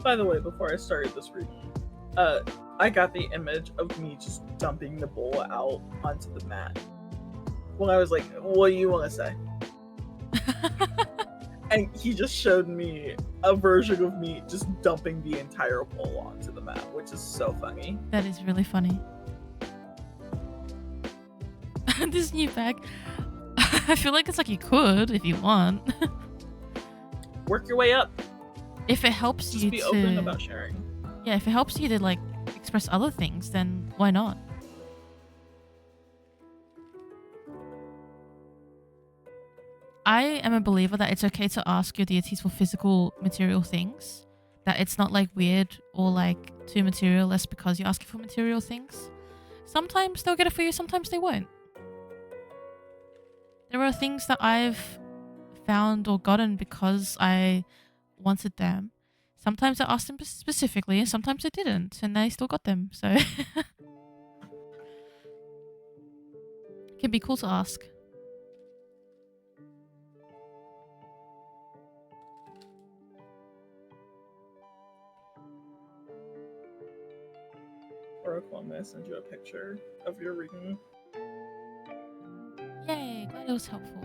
S2: By the way, before I started this reading, I got the image of me just dumping the bowl out onto the mat. When I was like, what do you want to say? And he just showed me a version of me just dumping the entire bowl onto the mat, which is so funny.
S1: That is really funny. This new bag, I feel like it's like you could if you want.
S2: Work your way up.
S1: If it helps
S2: Just
S1: you
S2: be
S1: to
S2: open about sharing.
S1: Yeah, if it helps you to like express other things, then why not? I am a believer that it's okay to ask your deities for physical material things. That it's not like weird or like too materialist because you're asking for material things. Sometimes they'll get it for you, sometimes they won't. There are things that I've found or gotten because I wanted them. Sometimes I asked them specifically and sometimes I didn't, and I still got them. So can be cool to ask.
S2: Oracle, I'm gonna send you a picture of your reading.
S1: Yay, glad it was helpful.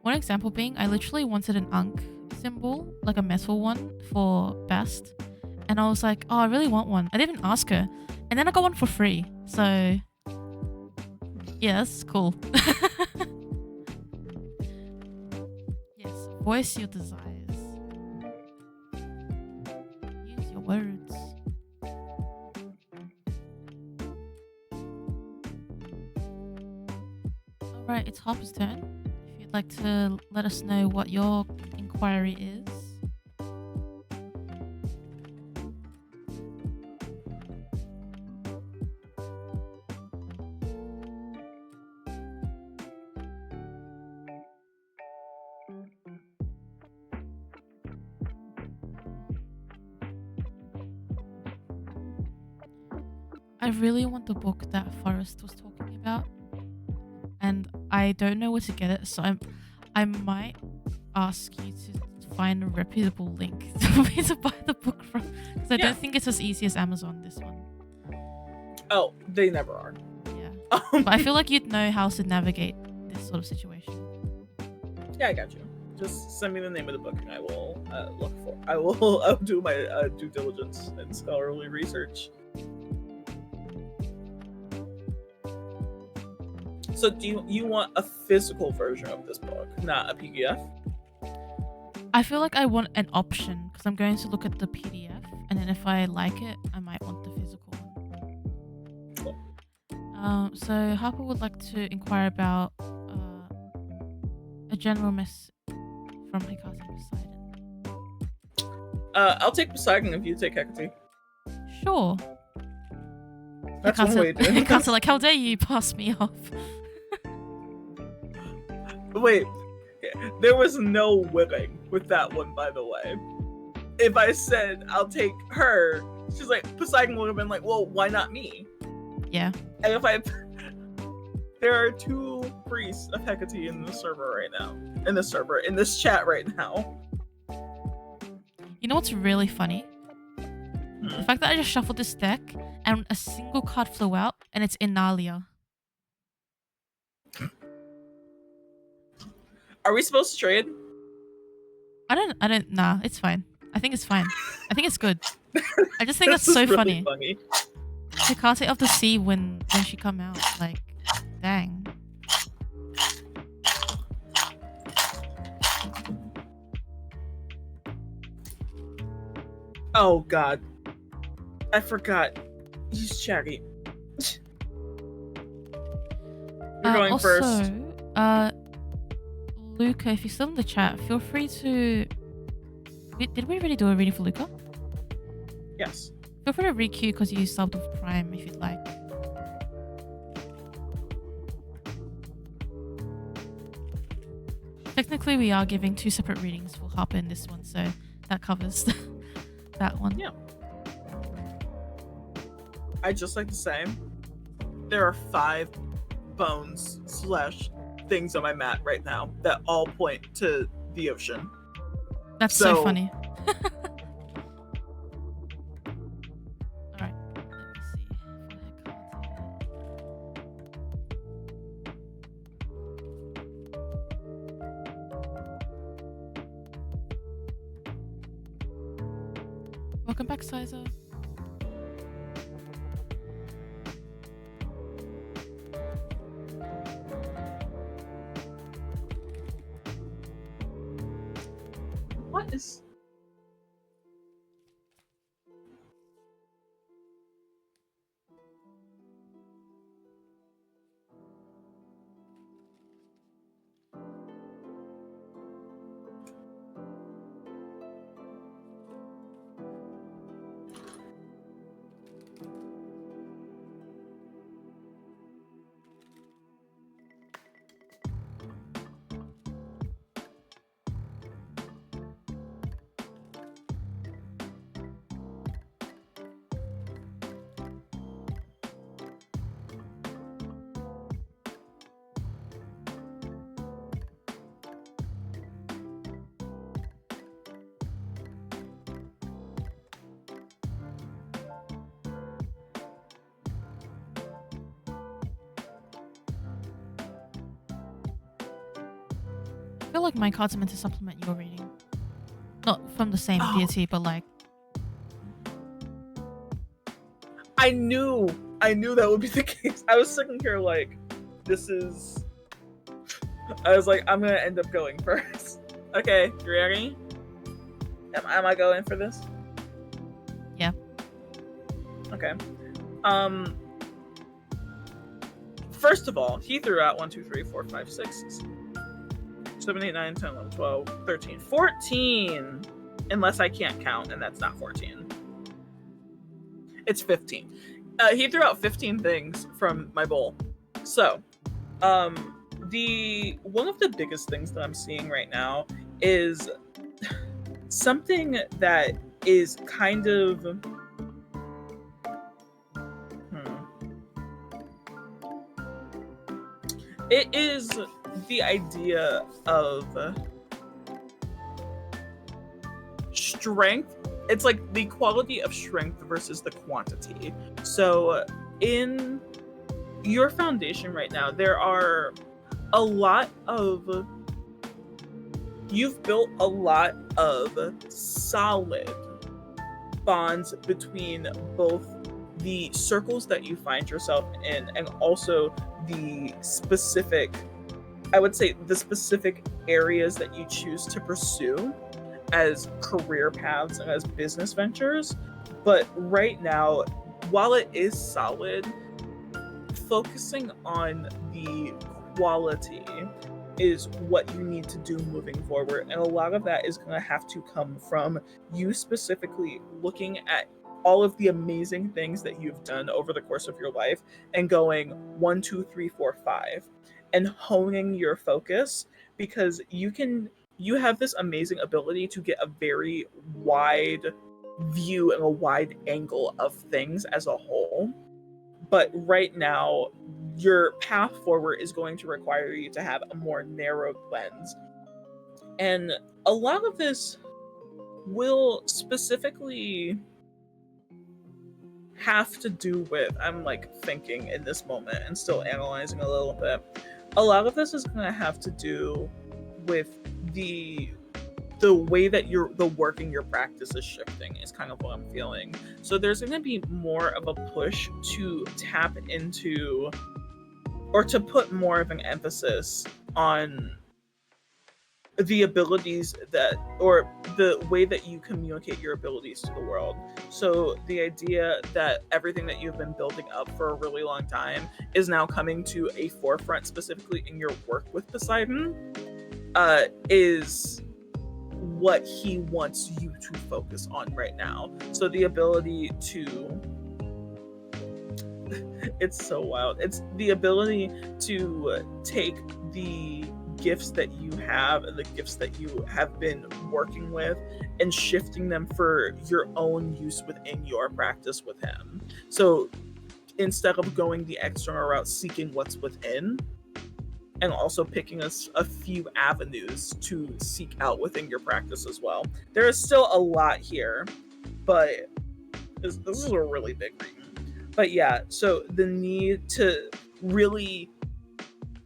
S1: One example being, I literally wanted an Ankh symbol, like a metal one for best. And I was like, oh, I really want one. I didn't even ask her. And then I got one for free. So, yeah, that's cool. Yes, voice your desires. Use your words. Alright, it's Harper's turn. If you'd like to let us know what your inquiry is. I really want the book that Forrest was talking about, and I don't know where to get it, so I might ask you to find a reputable link for me to buy the book from, because I don't think it's as easy as Amazon, this one.
S2: Oh, they never are.
S1: Yeah. But I feel like you'd know how to navigate this sort of situation.
S2: Yeah, I got you. Just send me the name of the book and I will look for. I'll do my due diligence and scholarly research. So do you want a physical version of this book, not a PDF?
S1: I feel like I want an option, because I'm going to look at the PDF, and then if I like it, I might want the physical one.
S2: Cool.
S1: So Harper would like to inquire about a general mess from Hecate and Poseidon.
S2: I'll take Poseidon if you take Hecate.
S1: Sure.
S2: That's one way to do it.
S1: Hecate, like, how dare you pass me off?
S2: Wait, there was no winning with that one, by the way. If I said I'll take her, she's like, Poseidon would have been like, well, why not me?
S1: Yeah.
S2: And if I, there are 2 priests of Hecate in the server right now, in this chat right now.
S1: You know what's really funny? The fact that I just shuffled this deck and a single card flew out, and it's Inalia.
S2: Are we supposed to trade?
S1: Nah, it's fine. I think it's fine. I think it's good. I just think that's so
S2: really
S1: funny. Hecate of the Sea when she come out, like, dang.
S2: Oh god. I forgot. He's chatty. You're going
S1: also,
S2: first.
S1: Luca, if you're still in the chat, feel free to... Did we already do a reading for Luca?
S2: Yes.
S1: Feel free to re-queue because you subbed with Prime if you'd like. Technically, we are giving 2 separate readings for Harper in this one, so that covers that one.
S2: Yeah. I'd just like to say, there are 5 bones / things on my mat right now that all point to the ocean.
S1: That's so funny. Alright, let me see. Welcome back, Sizer.
S2: What is...
S1: feel like my cards are meant to supplement your reading. Not from the same
S2: Oh,
S1: deity, but like,
S2: I knew that would be the case. I was sitting here like, this is. I was like, I'm gonna end up going first. Okay, you ready? Am I going for this?
S1: yeah.
S2: Okay. First of all, he threw out 1, 2, 3, 4, 5, 6, 7, 8, 9, 10, 11, 12, 13, 14. Unless I can't count, and that's not 14. It's 15. He threw out 15 things from my bowl. So, the one of the biggest things that I'm seeing right now is something that is kind of it is the idea of strength. It's like the quality of strength versus the quantity. So in your foundation right now, there are a lot of you've built a lot of solid bonds between both the circles that you find yourself in and also the specific, I would say, the specific areas that you choose to pursue as career paths and as business ventures. But right now, while it is solid, focusing on the quality is what you need to do moving forward. And a lot of that is going to have to come from you specifically looking at all of the amazing things that you've done over the course of your life and going 1, 2, 3, 4, 5 and honing your focus, because you have this amazing ability to get a very wide view and a wide angle of things as a whole. But right now, your path forward is going to require you to have a more narrowed lens. And a lot of this will specifically have to do with, I'm like thinking in this moment and still analyzing a little bit. A lot of this is going to have to do with the way that the work in your practice is shifting is kind of what I'm feeling. So there's going to be more of a push to tap into or to put more of an emphasis on the abilities that, or the way that you communicate your abilities to the world. So the idea that everything that you've been building up for a really long time is now coming to a forefront, specifically in your work with Poseidon, is what he wants you to focus on right now. So the ability to it's so wild. It's the ability to take the gifts that you have and the gifts that you have been working with and shifting them for your own use within your practice with him. So instead of going the external route, seeking what's within, and also picking a few avenues to seek out within your practice as well. There is still a lot here, but this is a really big reading. But yeah, so the need to really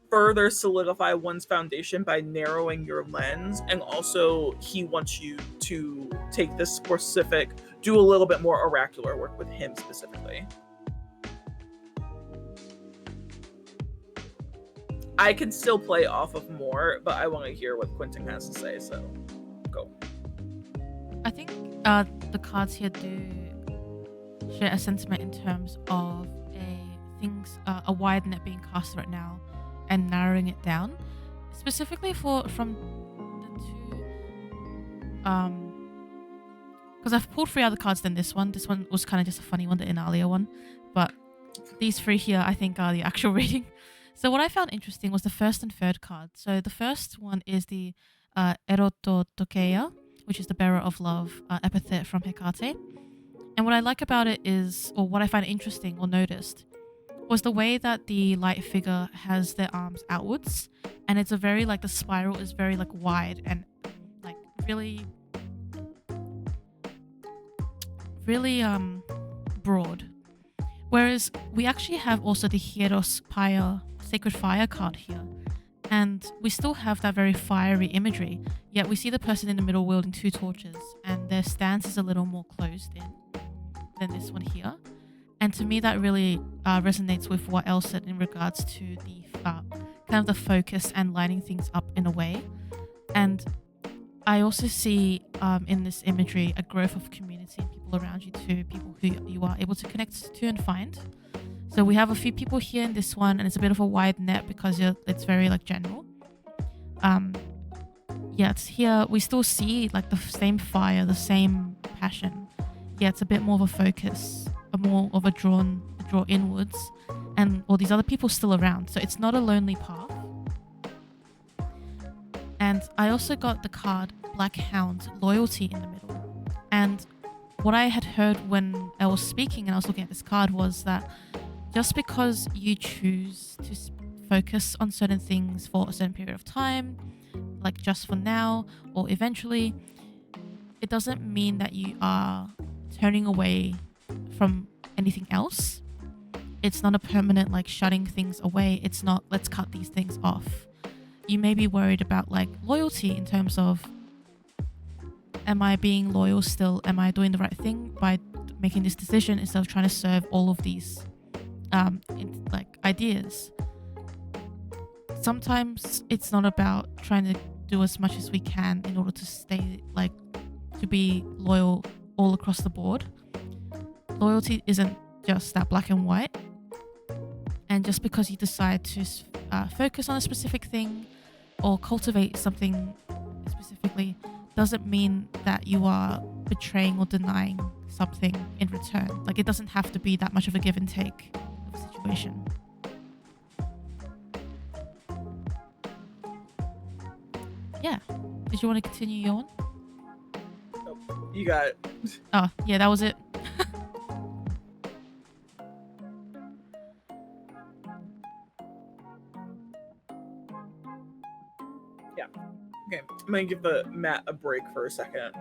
S2: further solidify one's foundation by narrowing your lens, and also he wants you to take this specific, do a little bit more oracular work with him specifically. I can still play off of more, but I want to hear what Quentin has to say, so go.
S1: I think the cards here do share a sentiment in terms of a wide net being cast right now and narrowing it down, specifically from the two, because I've pulled 3 other cards than this one. This one was kind of just a funny one, the Inalia one, but these 3 here I think are the actual reading. So what I found interesting was the first and third card. So the first one is the Erototokeia, which is the bearer of love, epithet from Hecate. And what I like about it is, or what I find interesting or noticed, was the way that the light figure has their arms outwards, and it's a very like the spiral is very like wide and like really broad. Whereas we actually have also the Hieros Pyre Sacred Fire card here, And we still have that very fiery imagery, yet we see the person in the middle wielding 2 torches, and their stance is a little more closed in than this one here. And to me, that really resonates with what Elle said in regards to the kind of the focus and lining things up in a way. And I also see in this imagery a growth of community and people around you too, people who you are able to connect to and find. So we have a few people here in this one, and it's a bit of a wide net because it's very like general. Yeah, it's here. We still see like the same fire, the same passion. Yeah, it's a bit more of a focus, more of a draw inwards, and all these other people still around. So it's not a lonely path. And I also got the card Black Hound, Loyalty in the middle. And what I had heard when I was speaking and I was looking at this card was that just because you choose to focus on certain things for a certain period of time, like just for now or eventually, it doesn't mean that you are turning away from anything else. It's not a permanent like shutting things away. It's not let's cut these things off. You may be worried about like loyalty in terms of, am I being loyal still? Am I doing the right thing by making this decision instead of trying to serve all of these like ideas? Sometimes it's not about trying to do as much as we can in order to stay like to be loyal all across the board. Loyalty isn't just that black and white. And just because you decide to focus on a specific thing or cultivate something specifically doesn't mean that you are betraying or denying something in return. Like it doesn't have to be that much of a give and take of a situation. Yeah. Did you want to continue your one?
S2: Nope. You got it.
S1: Oh, yeah, that was it.
S2: Yeah. Okay. I'm gonna give the mat a break for a second.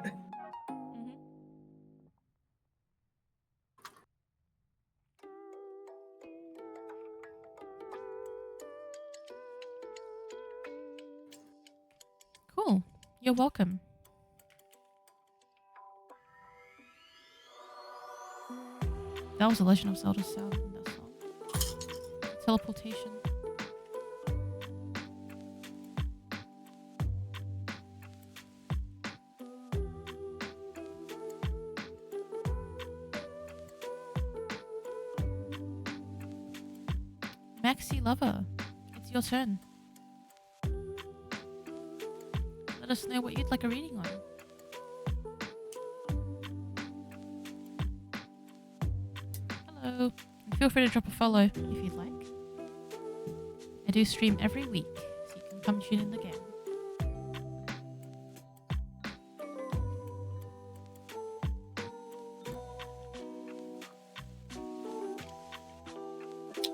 S1: Cool. You're welcome. That was a Legend of Zelda sound in that song. Teleportation. Maxi Lover, it's your turn. Let us know what you'd like a reading on. Hello, and feel free to drop a follow if you'd like. I do stream every week, so you can come tune in again.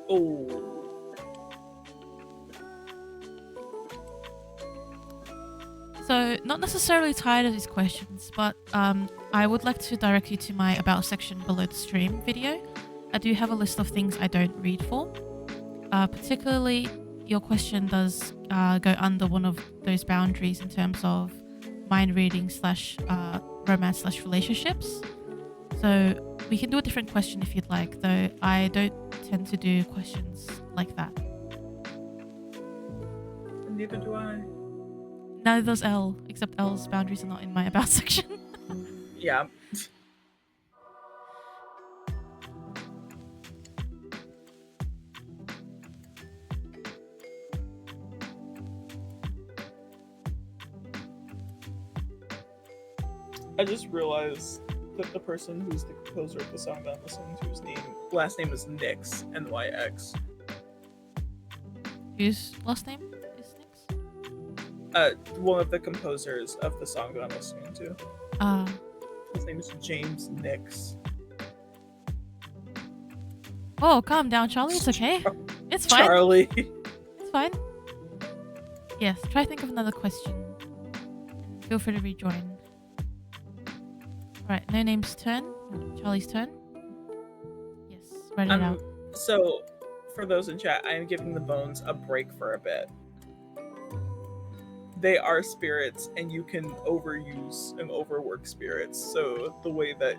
S2: Oh.
S1: So, not necessarily tired of these questions, but I would like to direct you to my About section below the stream video. I do have a list of things I don't read for. Particularly, your question does go under one of those boundaries in terms of mind reading / romance / relationships. So, we can do a different question if you'd like, though I don't tend to do questions like that.
S2: Neither do I.
S1: Neither does Elle, except Elle's boundaries are not in my About section.
S2: Yeah. I just realized that the person who's the composer of the song that I'm listening to, his last name is Nyx, Nyx.
S1: Whose last name is Nyx?
S2: One of the composers of the song that I'm listening to. His name is James Nyx.
S1: Oh, calm down, Charlie. It's okay. It's fine.
S2: Charlie.
S1: It's fine. Yes, try to think of another question. Feel free to rejoin. Right, no name's turn. Charlie's turn. Yes, write it out.
S2: So, for those in chat, I am giving the bones a break for a bit. they are spirits, and you can overuse and overwork spirits. So the way that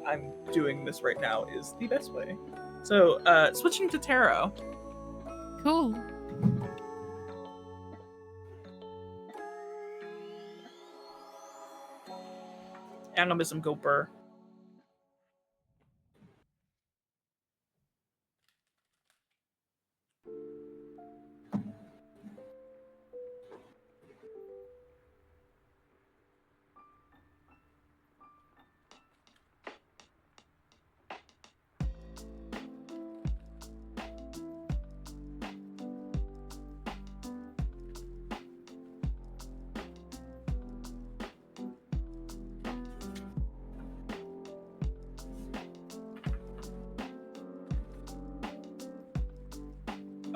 S2: I'm doing this right now is the best way. So switching to tarot.
S1: Cool.
S2: Animism go burr.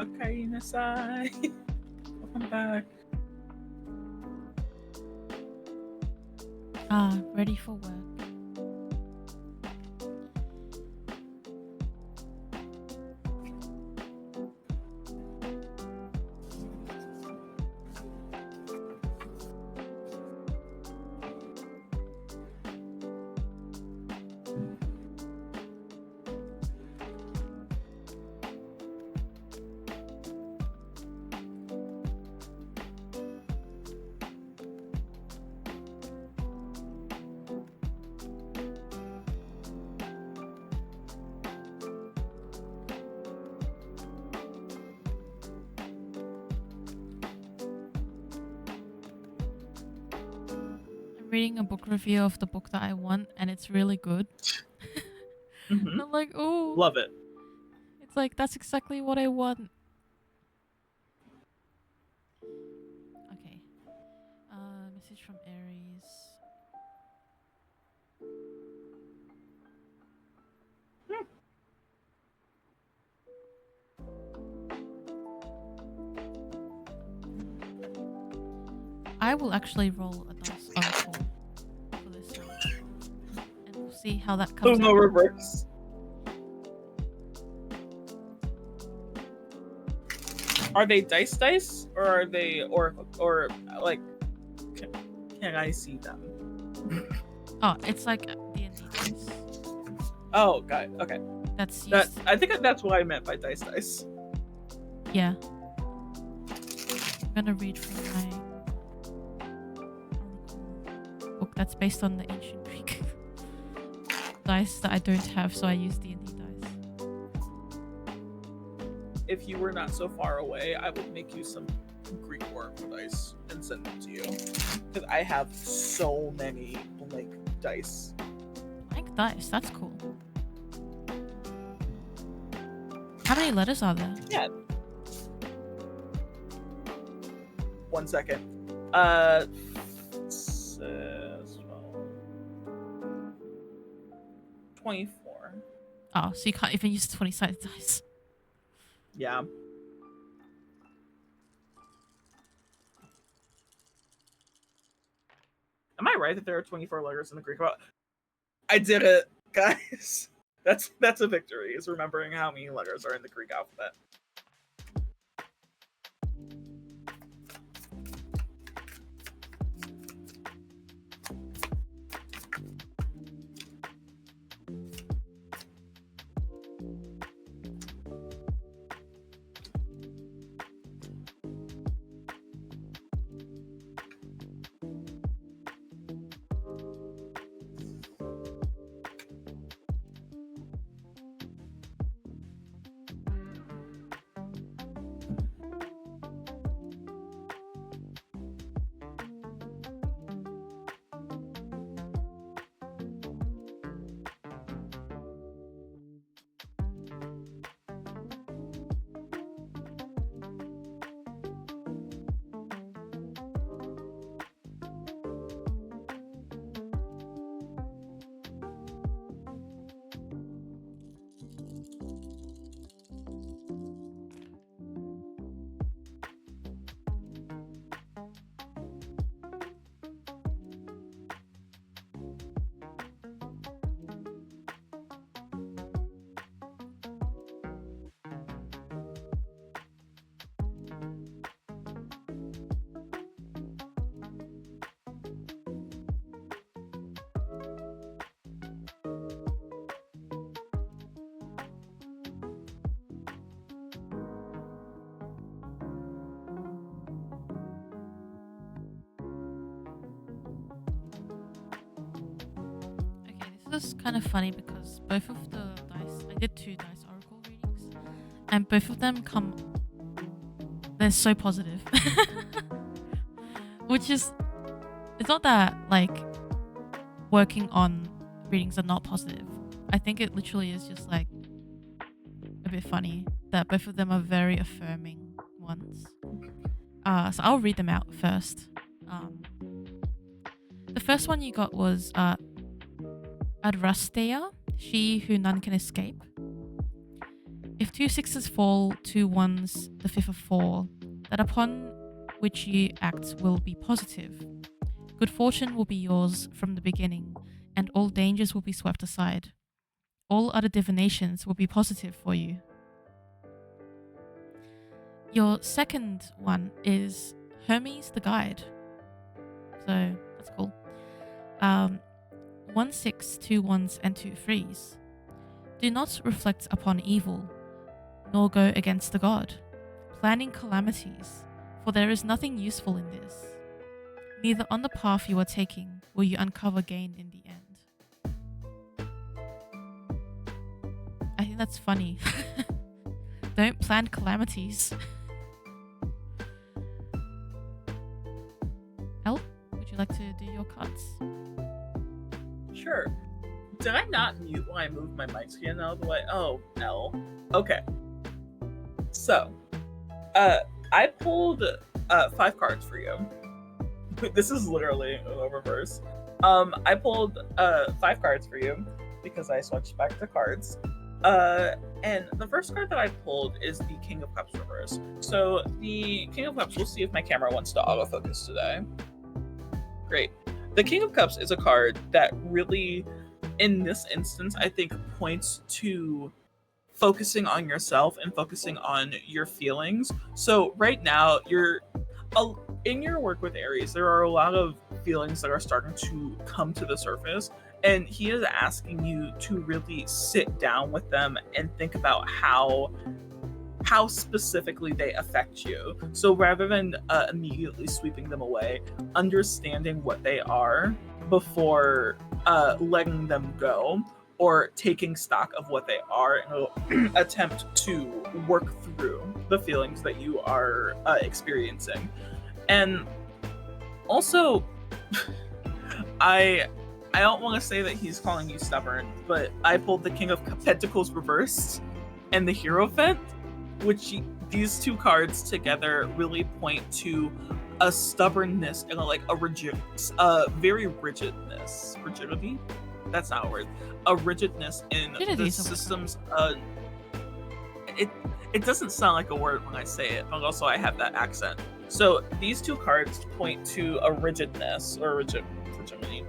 S2: Okay, Nasai. Welcome back.
S1: Ready for work. Reading a book review of the book that I want, and it's really good.
S2: Mm-hmm.
S1: I'm like, oh,
S2: Love it.
S1: it's like that's exactly what I want. Okay. Message from Aries. I will actually roll a dice on 4 for this one, and we'll see how that comes
S2: Uno
S1: out.
S2: reverse. Are they dice, or are they or like? Can I see them?
S1: Oh, it's like D&D dice.
S2: Oh, got it. Okay.
S1: That's used.
S2: That I think that's what I meant by dice.
S1: Yeah. I'm gonna read from my book that's based on the ancient Greek dice that I don't have, so I use D&D dice.
S2: If you were not so far away, I would make you some Greek oracle dice and send them to you, because I have so many like dice.
S1: Like dice, that's cool. How many letters are there?
S2: Yeah. 1 second. Says 24.
S1: Oh, so you can't even use 20-sided dice.
S2: Yeah. Am I right that there are 24 letters in the Greek alphabet? I did it, guys. That's a victory, is remembering how many letters are in the Greek alphabet.
S1: this is kind of funny because both of the dice, I did 2 dice oracle readings, and both of them they're so positive. Which is, it's not that like working on readings are not positive. I think it literally is just like a bit funny that both of them are very affirming ones. So I'll read them out first. The first one you got was Adrasteia, she who none can escape. If 2 sixes fall, 2 ones, the fifth of 4, that upon which you act will be positive. Good fortune will be yours from the beginning, and all dangers will be swept aside. All other divinations will be positive for you. Your second one is Hermes the Guide. So that's cool. 1 6, 2 ones, and 2 threes. Do not reflect upon evil, nor go against the god, planning calamities, for there is nothing useful in this. Neither on the path you are taking will you uncover gain in the end. I think that's funny. Don't plan calamities. Elle, would you like to do your cards?
S2: Sure. Did I not mute when I moved my mic stand out of the way? Oh, no. Okay. So, I pulled 5 cards for you. This is literally a reverse. I pulled 5 cards for you because I switched back to cards. And the first card that I pulled is the King of Cups reverse. So the King of Cups, we'll see if my camera wants to autofocus today. Great. The King of Cups is a card that really, in this instance, I think points to focusing on yourself and focusing on your feelings. So right now, in your work with Aries, there are a lot of feelings that are starting to come to the surface, and he is asking you to really sit down with them and think about how specifically they affect you. So rather than immediately sweeping them away, understanding what they are before letting them go, or taking stock of what they are and attempt to work through the feelings that you are experiencing. And also, I don't want to say that he's calling you stubborn, but I pulled the King of Pentacles reversed and the Hierophant, which these 2 cards together really point to a stubbornness and very rigidity. That's not a word. A rigidness in the systems. It doesn't sound like a word when I say it, but also I have that accent. So these 2 cards point to a rigidness or rigidity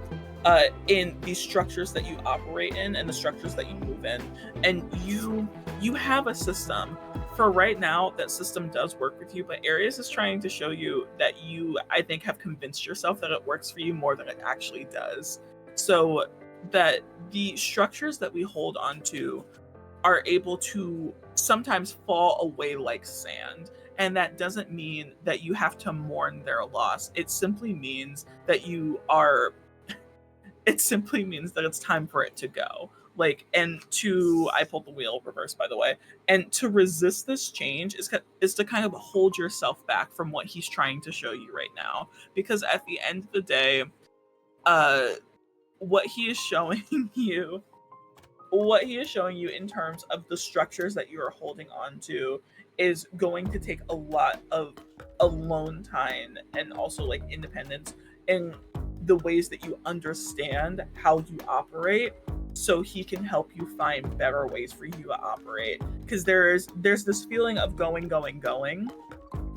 S2: in the structures that you operate in and the structures that you move in. And you have a system. For right now, that system does work with you, but Aries is trying to show you that you, I think, have convinced yourself that it works for you more than it actually does. So that the structures that we hold on to are able to sometimes fall away like sand. And that doesn't mean that you have to mourn their loss. It simply means that it simply means that it's time for it to go. I pulled the wheel reverse, by the way, and to resist this change is to kind of hold yourself back from what he's trying to show you right now. Because at the end of the day, what he is showing you in terms of the structures that you are holding on to is going to take a lot of alone time and also like independence in the ways that you understand how you operate, so he can help you find better ways for you to operate. Because there's this feeling of going,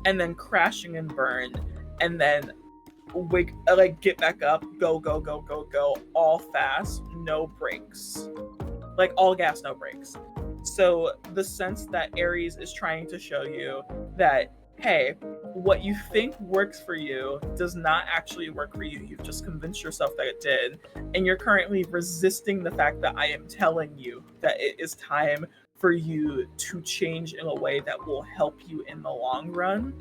S2: and then crashing and burn, and then get back up, go, all fast, no brakes. Like all gas, no brakes. So the sense that Aries is trying to show you that, hey, what you think works for you does not actually work for you. You've just convinced yourself that it did. And you're currently resisting the fact that I am telling you that it is time for you to change in a way that will help you in the long run.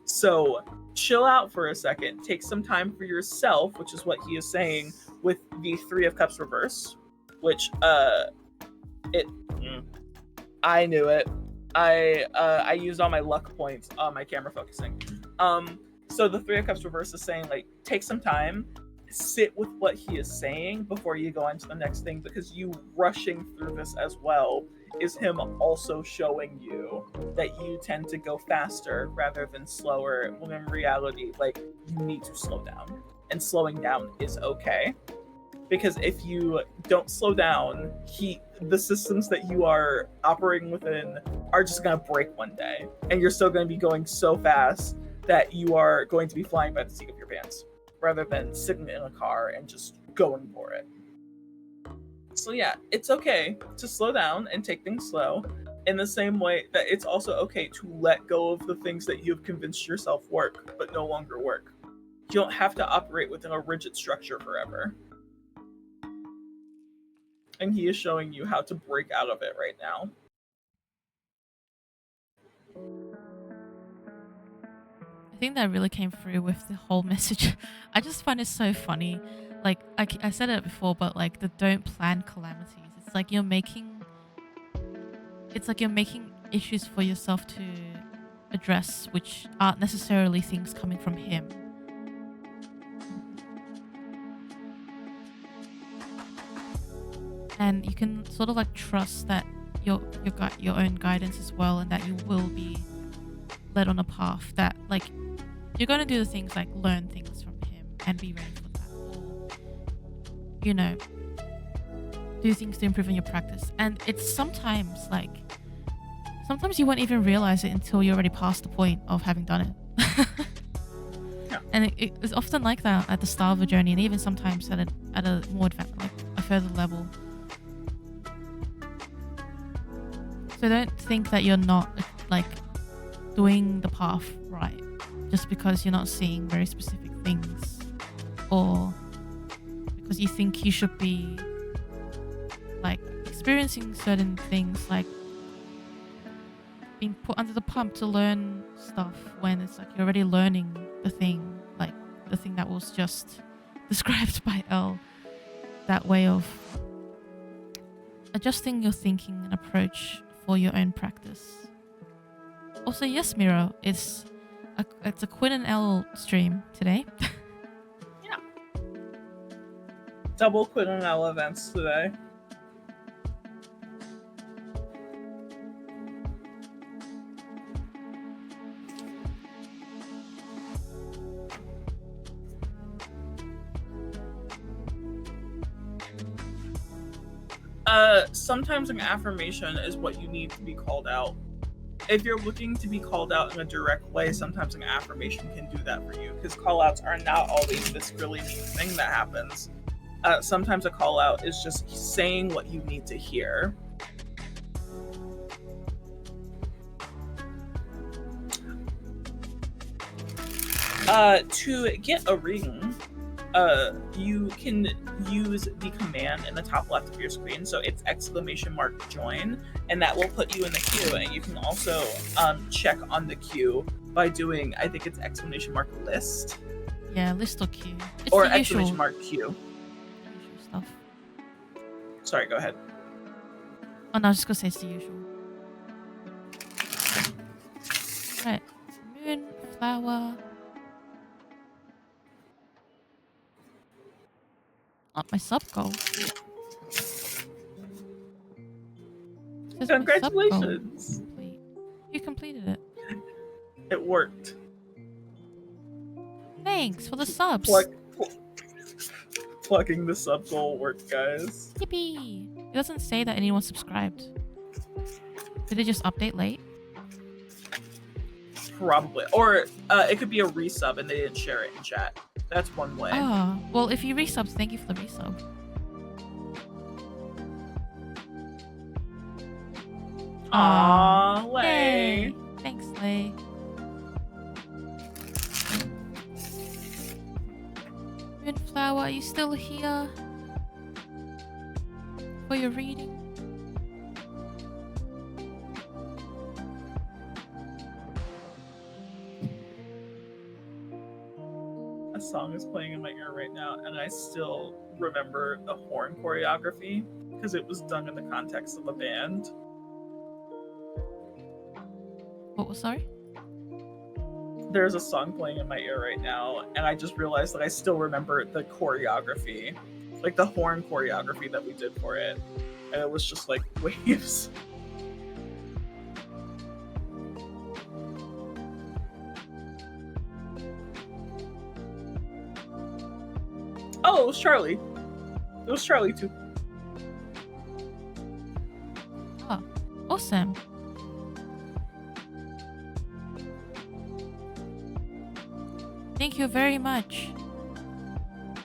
S2: So chill out for a second. Take some time for yourself, which is what he is saying with the Three of Cups reverse, which it I knew it. I used all my luck points on my camera focusing. So the Three of Cups reverse is saying, like, take some time, sit with what he is saying before you go into the next thing, because you rushing through this as well is him also showing you that you tend to go faster rather than slower, when in reality, like, you need to slow down. And slowing down is okay. Because if you don't slow down, the systems that you are operating within are just going to break one day. And you're still going to be going so fast that you are going to be flying by the seat of your pants, rather than sitting in a car and just going for it. So yeah, it's okay to slow down and take things slow, in the same way that it's also okay to let go of the things that you've convinced yourself work, but no longer work. You don't have to operate within a rigid structure forever. And he is showing you how to break out of it right now.
S1: I think that really came through with the whole message. I just find it so funny. Like, I said it before, but like the don't plan calamities. It's like you're making issues for yourself to address, which aren't necessarily things coming from him. And you can sort of like trust that your own guidance as well, and that you will be led on a path that, like, you're going to do the things like learn things from him and be ready for that, or, you know, do things to improve on your practice. And it's sometimes you won't even realize it until you're already past the point of having done it.
S2: Yeah.
S1: And it's often like that at the start of a journey, and even sometimes at a more advanced, like a further level. So don't think that you're not like doing the path right just because you're not seeing very specific things, or because you think you should be like experiencing certain things, like being put under the pump to learn stuff, when it's like you're already learning the thing, like the thing that was just described by Elle. That way of adjusting your thinking and approach for your own practice. Also, yes, Miro, it's a Quinn and Elle stream today.
S2: Yeah. Double Quinn and Elle events today. Sometimes an affirmation is what you need to be called out. If you're looking to be called out in a direct way, sometimes an affirmation can do that for you, because call-outs are not always this really neat thing that happens. Sometimes a call-out is just saying what you need to hear. To get a reading, you can use the command in the top left of your screen. So it's !join, and that will put you in the queue. And you can also check on the queue by doing, I think it's !list.
S1: Yeah, list or queue. It's
S2: or
S1: the usual
S2: !queue.
S1: stuff.
S2: Sorry, go ahead.
S1: Oh no, I was just gonna say it's the usual. Right. Moonflower. Not my sub goal.
S2: Congratulations!
S1: You completed it.
S2: It worked.
S1: Thanks for the subs.
S2: Plugging the sub goal worked, guys.
S1: Yippee! It doesn't say that anyone subscribed. Did it just update late?
S2: Probably. Or it could be a resub and they didn't share it in chat. That's one way.
S1: Oh, well, if you resub, thank you for the resub.
S2: Aww, Lay.
S1: Yay. Thanks, Lay. Moonflower, are you still here for your reading?
S2: A song is playing in my ear right now, and I still remember the horn choreography because it was done in the context of a band.
S1: What was, sorry?
S2: There's a song playing in my ear right now, and I just realized that I still remember the choreography, like the horn choreography that we did for it, and it was just like waves. Oh, it was Charlie. It was Charlie too.
S1: Oh, awesome. Thank you very much.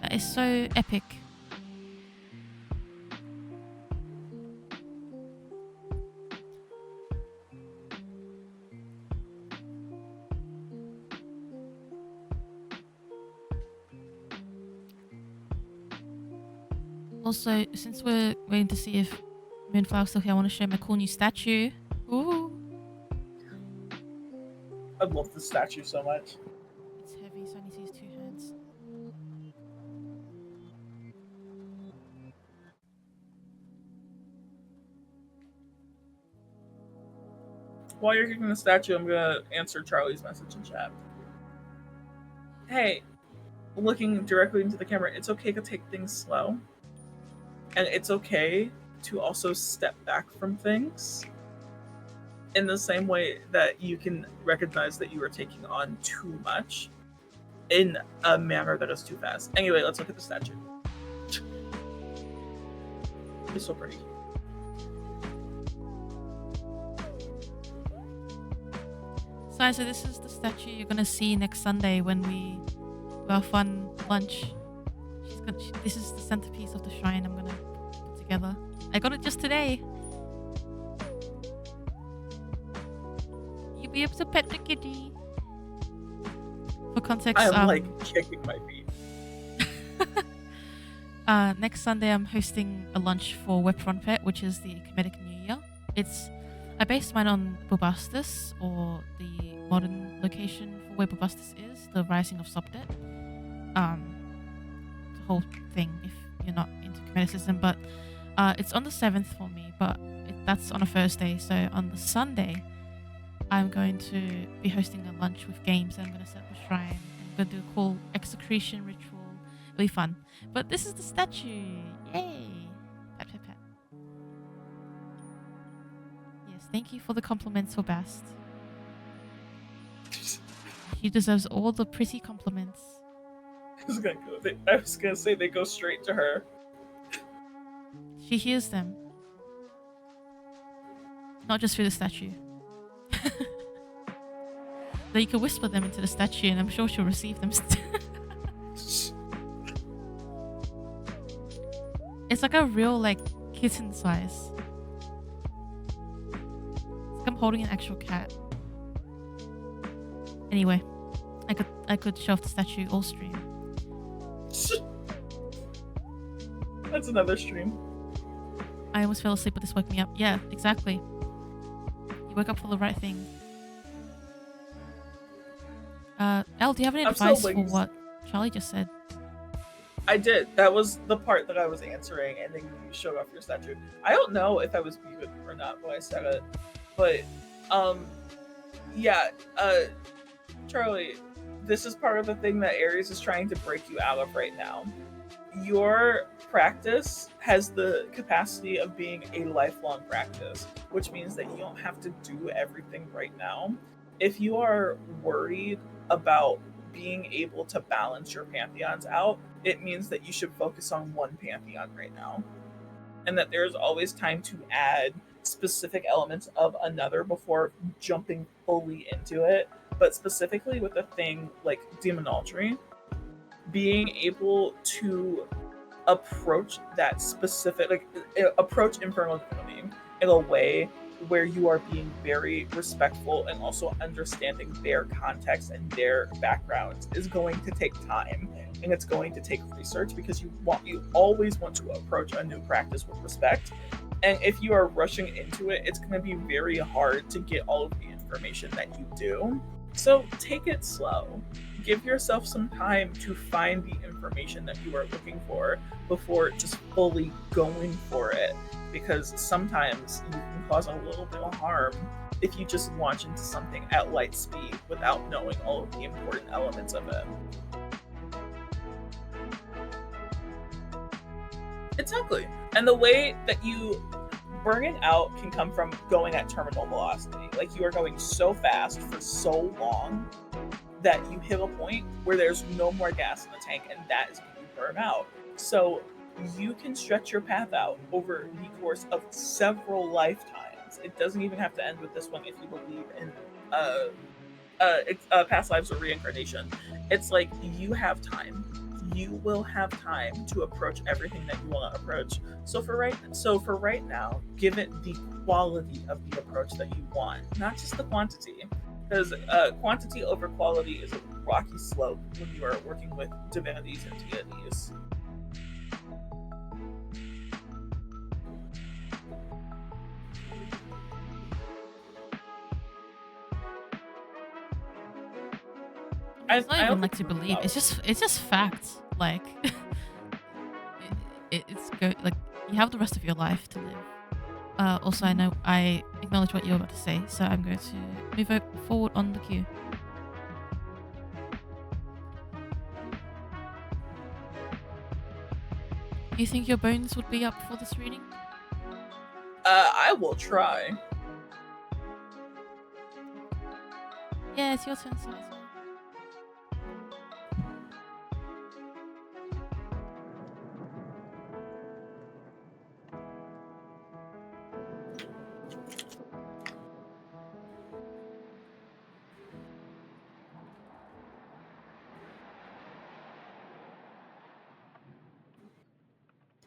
S1: That is so epic. Also, since we're waiting to see if Moonflower's still here, I want to show my cool new statue. Ooh.
S2: I love the statue so much.
S1: It's heavy, so I need to use 2 hands.
S2: While you're kicking the statue, I'm gonna answer Charlie's message in chat. Hey, looking directly into the camera, it's okay to take things slow. And it's okay to also step back from things in the same way that you can recognize that you are taking on too much in a manner that is too fast. Anyway, let's look at the statue. It's so pretty.
S1: So this is the statue you're gonna see next Sunday when we do our fun lunch. This is the centerpiece of the shrine I'm gonna put together. I got it just today. You'll be able to pet the kitty. For context,
S2: I'm like kicking my feet.
S1: Next Sunday I'm hosting a lunch for Webfront Pet, which is the Comedic New Year. I based mine on Bubastis, or the modern location for where Bubastis is, the Rising of Subdet. The whole thing, if you're not into Comedicism, but it's on the 7th for me, but that's on a Thursday. So on the Sunday, I'm going to be hosting a lunch with games, and I'm going to set up a shrine. I'm going to do a cool execration ritual. It'll be fun. But this is the statue. Yay! Pat, pat, pat. Yes, thank you for the compliments for Bast. She deserves all the pretty compliments.
S2: I was gonna say they go straight to her.
S1: She hears them. Not just through the statue. Though you can whisper them into the statue, and I'm sure she'll receive them. It's like a real, like, kitten size. It's like I'm holding an actual cat. Anyway, I could show off the statue all stream.
S2: That's another stream.
S1: I almost fell asleep, but this woke me up. Yeah, exactly. You woke up for the right thing. Elle, do you have any advice for what Charlie just said?
S2: I did. That was the part that I was answering, and then you showed off your statue. I don't know if I was muted or not when I said it, but yeah, Charlie, this is part of the thing that Aries is trying to break you out of right now. Your practice has the capacity of being a lifelong practice, which means that you don't have to do everything right now. If you are worried about being able to balance your pantheons out, it means that you should focus on one pantheon right now. And that there's always time to add specific elements of another before jumping fully into it. But specifically with a thing like demonology, being able to approach that specific, like, approach Infernal Divinity in a way where you are being very respectful and also understanding their context and their backgrounds is going to take time, and it's going to take research, because you always want to approach a new practice with respect. And if you are rushing into it, it's going to be very hard to get all of the information that you do. So take it slow. give yourself some time to find the information that you are looking for before just fully going for it, because sometimes you can cause a little bit of harm if you just launch into something at light speed without knowing all of the important elements of it. Exactly. And the way that you burning out can come from going at terminal velocity. Like you are going so fast for so long that you hit a point where there's no more gas in the tank, and that is when you burn out. So you can stretch your path out over the course of several lifetimes. It doesn't even have to end with this one if you believe in past lives or reincarnation. It's like you have time. You will have time to approach everything that you want to approach. So for right now, give it the quality of the approach that you want, not just the quantity. Because quantity over quality is a rocky slope when you are working with divinities and deities.
S1: It's not
S2: I
S1: even
S2: don't
S1: like
S2: think
S1: to believe. It's just facts. Like it's go like you have the rest of your life to live. Also, I know I acknowledge what you're about to say, so I'm going to move it forward on the queue. Do you think your bones would be up for this reading?
S2: I will try.
S1: Yeah, it's your turn, Sizer.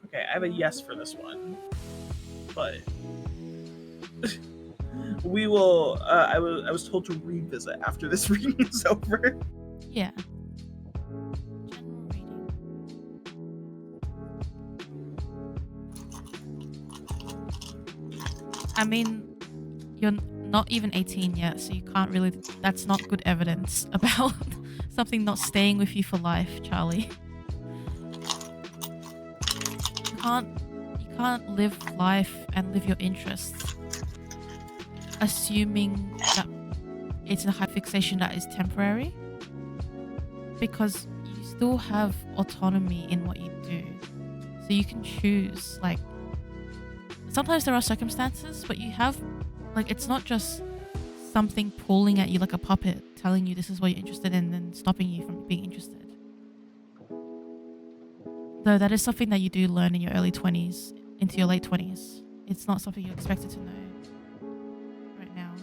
S2: Okay, I have a yes for this one, but we will. I was told to revisit after this reading is over.
S1: Yeah. General reading. I mean, you're not even 18 yet, so you can't really. That's not good evidence about something not staying with you for life, Charlie. You can't live life and live your interests assuming that it's a high fixation that is temporary, because you still have autonomy in what you do. So you can choose, like, sometimes there are circumstances, but you have, like, it's not just something pulling at you like a puppet telling you this is what you're interested in and stopping you from being interested. Though that is something that you do learn in your early 20s into your late 20s. It's not something you're expected to know right now.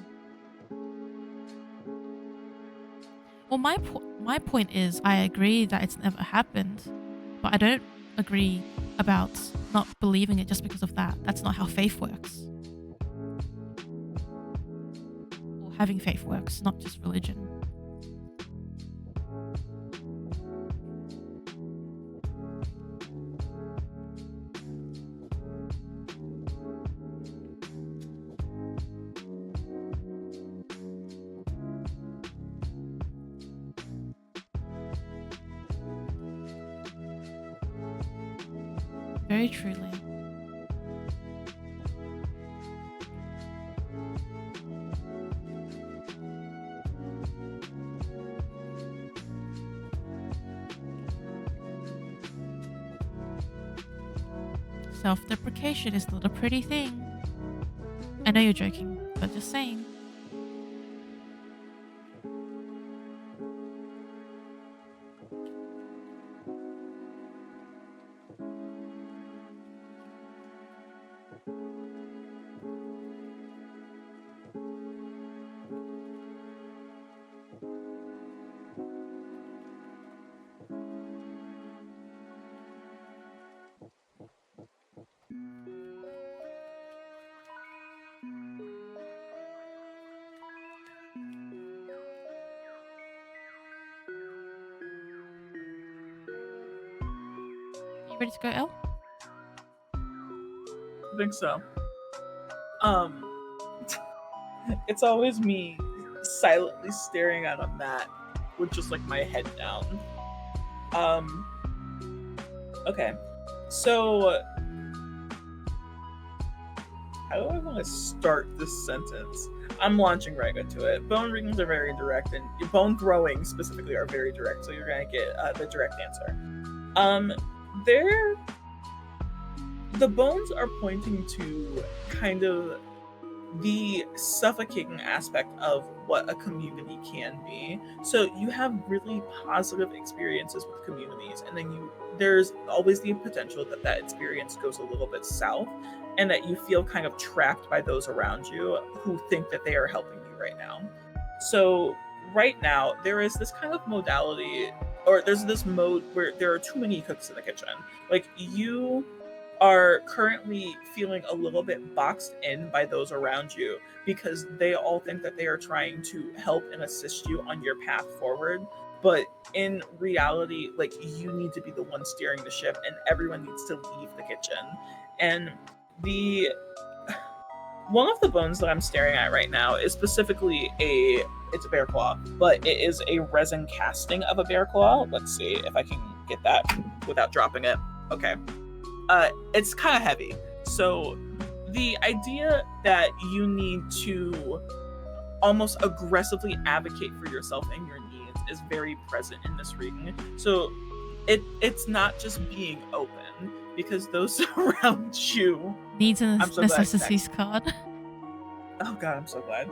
S1: Well, my point is, I agree that it's never happened, but I don't agree about not believing it just because of that. That's not how faith works. Or having faith works, not just religion. Very truly. Self-deprecation is not a pretty thing. I know you're joking, but just saying. You ready to go, Elle?
S2: I think so. It's always me silently staring at a mat with just like my head down. Okay. So how do I want to start this sentence? I'm launching right into it. Bone readings are very direct, and bone throwing specifically are very direct, so you're gonna get the direct answer. The bones are pointing to kind of the suffocating aspect of what a community can be. So you have really positive experiences with communities, and then there's always the potential that that experience goes a little bit south, and that you feel kind of trapped by those around you who think that they are helping you right now. So right now there is this kind of modality, or there's this mode where there are too many cooks in the kitchen. Like, you are currently feeling a little bit boxed in by those around you because they all think that they are trying to help and assist you on your path forward. But in reality, like, you need to be the one steering the ship, and everyone needs to leave the kitchen. And one of the bones that I'm staring at right now is specifically it's a bear claw, but it is a resin casting of a bear claw. Let's see if I can get that without dropping it. Okay. It's kind of heavy. So the idea that you need to almost aggressively advocate for yourself and your needs is very present in this reading. So it's not just being open, because those around you...
S1: Needs and necessities card.
S2: Oh god, I'm so glad.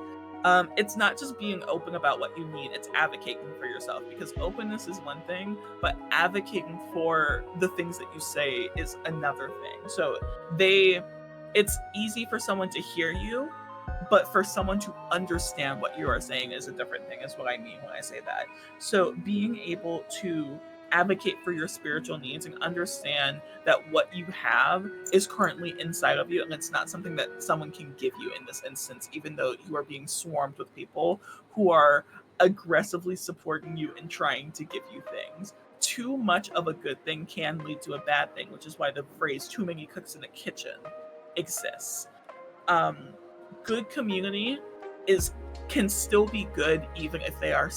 S2: It's not just being open about what you need, it's advocating for yourself, because openness is one thing, but advocating for the things that you say is another thing. So it's easy for someone to hear you, but for someone to understand what you are saying is a different thing, is what I mean when I say that. So being able to advocate for your spiritual needs and understand that what you have is currently inside of you, and it's not something that someone can give you in this instance, even though you are being swarmed with people who are aggressively supporting you and trying to give you things. Too much of a good thing can lead to a bad thing, which is why the phrase "too many cooks in the kitchen" exists. Good community can still be good even if they are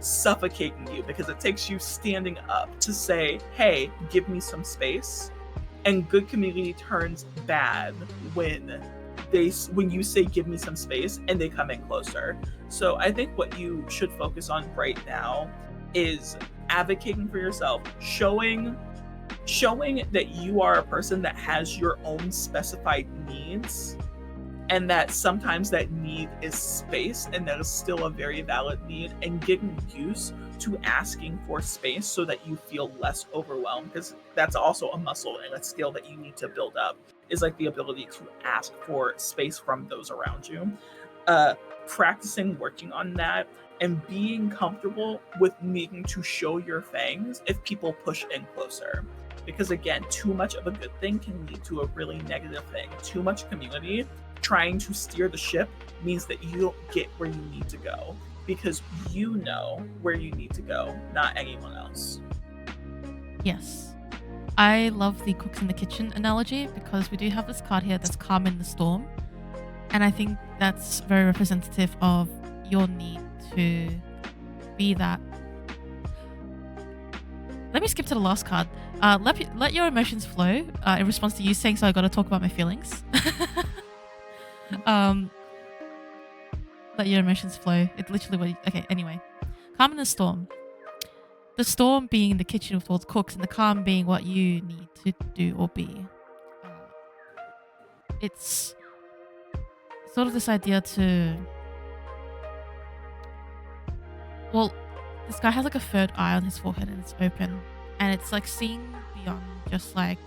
S2: suffocating you, because it takes you standing up to say, hey, give me some space. And good community turns bad when you say give me some space and they come in closer. So I think what you should focus on right now is advocating for yourself, showing that you are a person that has your own specified needs, and that sometimes that need is space, and that is still a very valid need, and getting used to asking for space so that you feel less overwhelmed, because that's also a muscle and a skill that you need to build up, is like the ability to ask for space from those around you. Practicing working on that, and being comfortable with needing to show your fangs if people push in closer. Because again, too much of a good thing can lead to a really negative thing. Too much community trying to steer the ship means that you don't get where you need to go, because you know where you need to go, not anyone else.
S1: Yes. I love the cooks in the kitchen analogy, because we do have this card here that's calm in the storm. And I think that's very representative of your need to be that. Let me skip to the last card. Let your emotions flow in response to you saying, so I got to talk about my feelings. Let your emotions flow. It's literally okay, anyway. Calm in the storm. The storm being the kitchen with all the cooks, and the calm being what you need to do or be. It's sort of this idea to... Well, this guy has like a third eye on his forehead, and it's open. And it's like seeing beyond just like...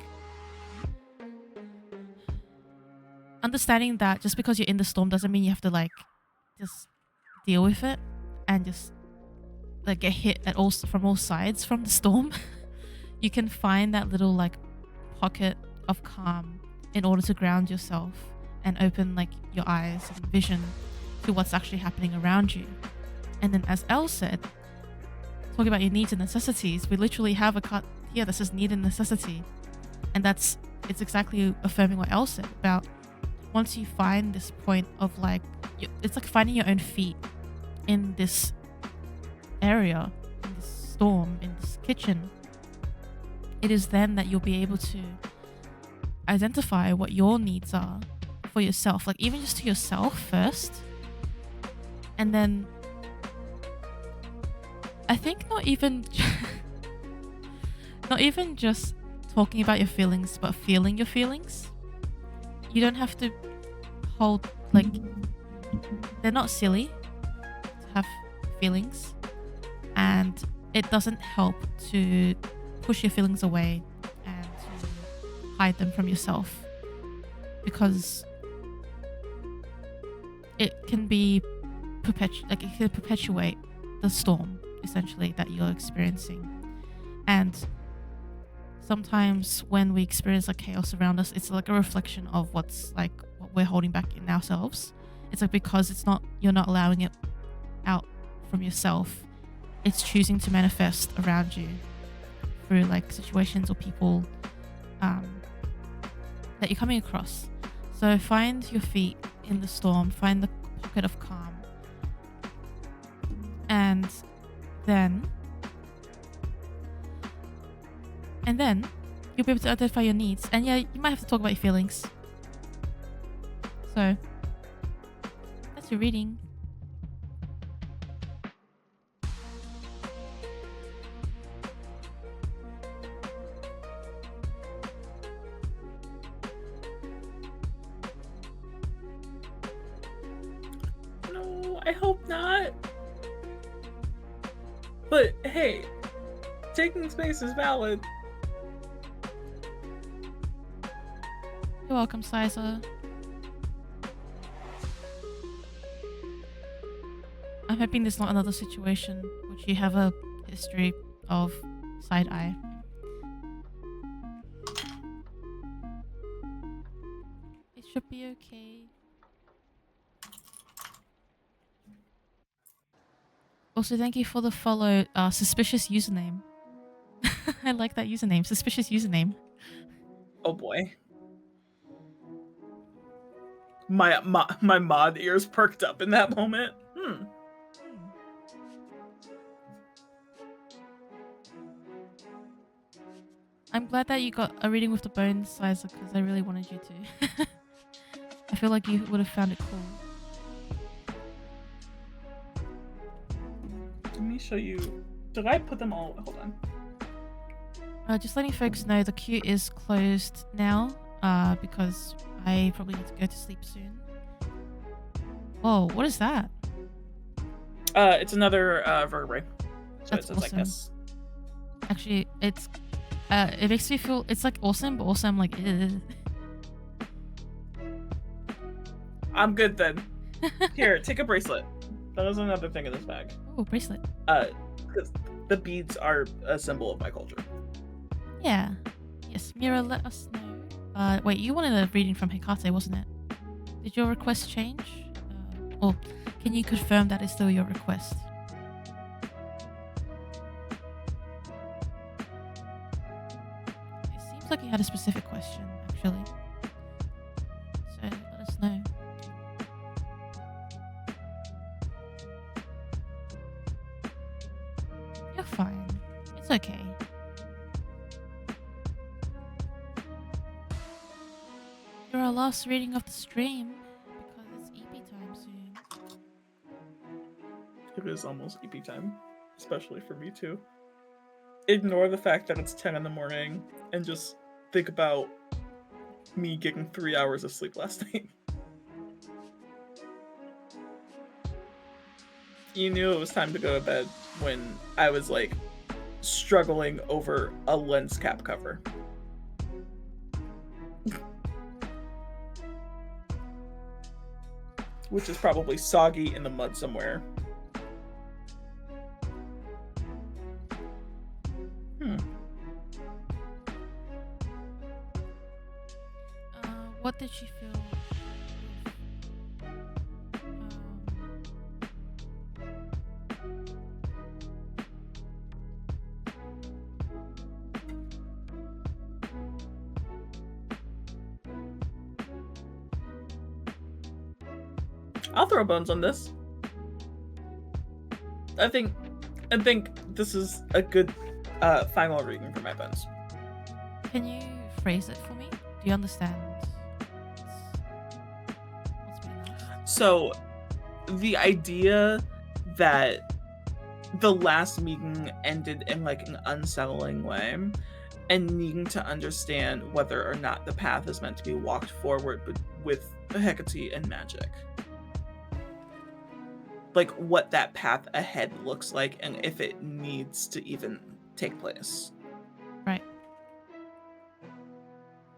S1: Understanding that just because you're in the storm doesn't mean you have to like just deal with it and just like get hit from all sides from the storm. You can find that little like pocket of calm in order to ground yourself and open like your eyes and vision to what's actually happening around you. And then, as Elle said, talking about your needs and necessities, we literally have a card here that says need and necessity, and it's exactly affirming what Elle said about once you find this point of like, it's like finding your own feet in this area storm in this kitchen, it is then that you'll be able to identify what your needs are for yourself, like even just to yourself first. And then I think not even just talking about your feelings, but feeling your feelings. You don't have to hold, like, they're not silly to have feelings, and it doesn't help to push your feelings away and to hide them from yourself, because it can be it can perpetuate the storm essentially that you're experiencing. And sometimes when we experience like chaos around us, it's like a reflection of what we're holding back in ourselves. It's like because you're not allowing it out from yourself, it's choosing to manifest around you through like situations or people that you're coming across. So find your feet in the storm, find the pocket of calm, and then you'll be able to identify your needs. And yeah, you might have to talk about your feelings. So that's your reading.
S2: No, I hope not. But hey, taking space is valid.
S1: You're welcome, Sizer. I'm hoping there's not another situation which you have a history of side eye. It should be okay. Also, thank you for the follow, suspicious username. I like that username, suspicious username.
S2: Oh boy. My mod ears perked up in that moment.
S1: I'm glad that you got a reading with the bone sizer because I really wanted you to. I feel like you would have found it cool.
S2: Let me show you. Did I put them all? Hold on.
S1: Just letting folks know the queue is closed now because I probably need to go to sleep soon. Whoa, what is that?
S2: It's another vertebrae. So
S1: That's
S2: it says
S1: awesome.
S2: like this.
S1: Actually, it makes me feel, it's like awesome, but also I'm like, ugh.
S2: I'm good then. Here, take a bracelet. That was another thing in this bag.
S1: Oh, bracelet.
S2: Because the beads are a symbol of my culture.
S1: Yeah. Yes, Mira, let us know. Wait, you wanted a reading from Hecate, wasn't it? Did your request change? Or can you confirm that is still your request? It seems like you had a specific question, actually. So let us know. You're fine. It's okay. You're our last reading of the stream because it's EP time soon.
S2: It is almost EP time, especially for me too. Ignore the fact that it's 10 in the morning and just think about me getting 3 hours of sleep last night. You knew it was time to go to bed when I was like struggling over a lens cap cover. Which is probably soggy in the mud somewhere.
S1: What did she feel?
S2: I'll throw bones on this. I think this is a good final reading for my bones.
S1: Can you phrase it for me? Do you understand what's being asked?
S2: So, the idea that the last meeting ended in like an unsettling way, and needing to understand whether or not the path is meant to be walked forward with Hecate and magic. Like what that path ahead looks like and if it needs to even take place.
S1: Right.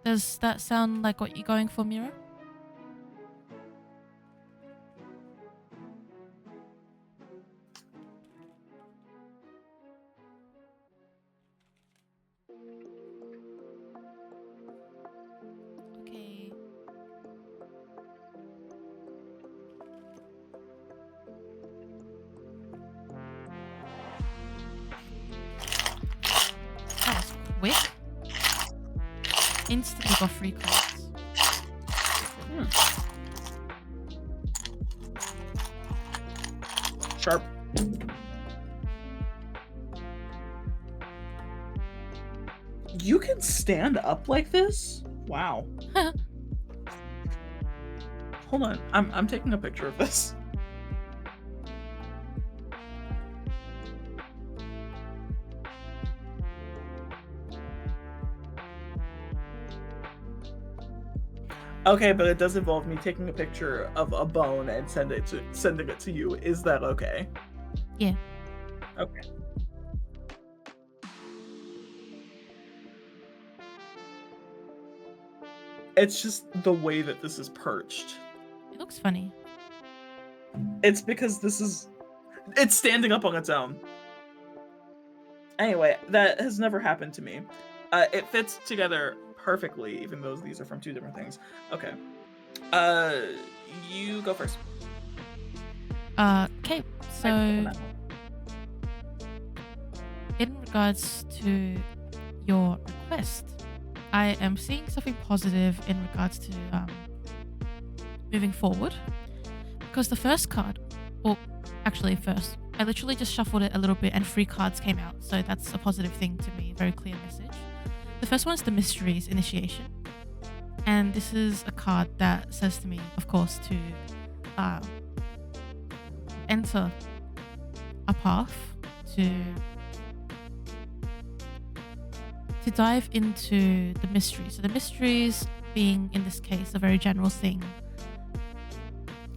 S1: Does that sound like what you're going for, Mira? Okay. That was quick. Instantly got 3 cards.
S2: Sharp. You can stand up like this? Wow. Hold on. I'm taking a picture of this. Okay, but it does involve me taking a picture of a bone and sending it to you. Is that okay?
S1: Yeah.
S2: Okay. It's just the way that this is perched.
S1: It looks funny.
S2: It's because it's standing up on its own. Anyway, that has never happened to me. It fits together perfectly, even though these are from 2 different things. Okay. You go first.
S1: Okay, so in regards to your request, I am seeing something positive in regards to moving forward, because the first card, well, actually first, I literally just shuffled it a little bit and 3 cards came out, so that's a positive thing to me, very clear message. The first one is the Mysteries Initiation, and this is a card that says to me, of course, to enter a path, to dive into the mysteries. So the mysteries being, in this case, a very general thing,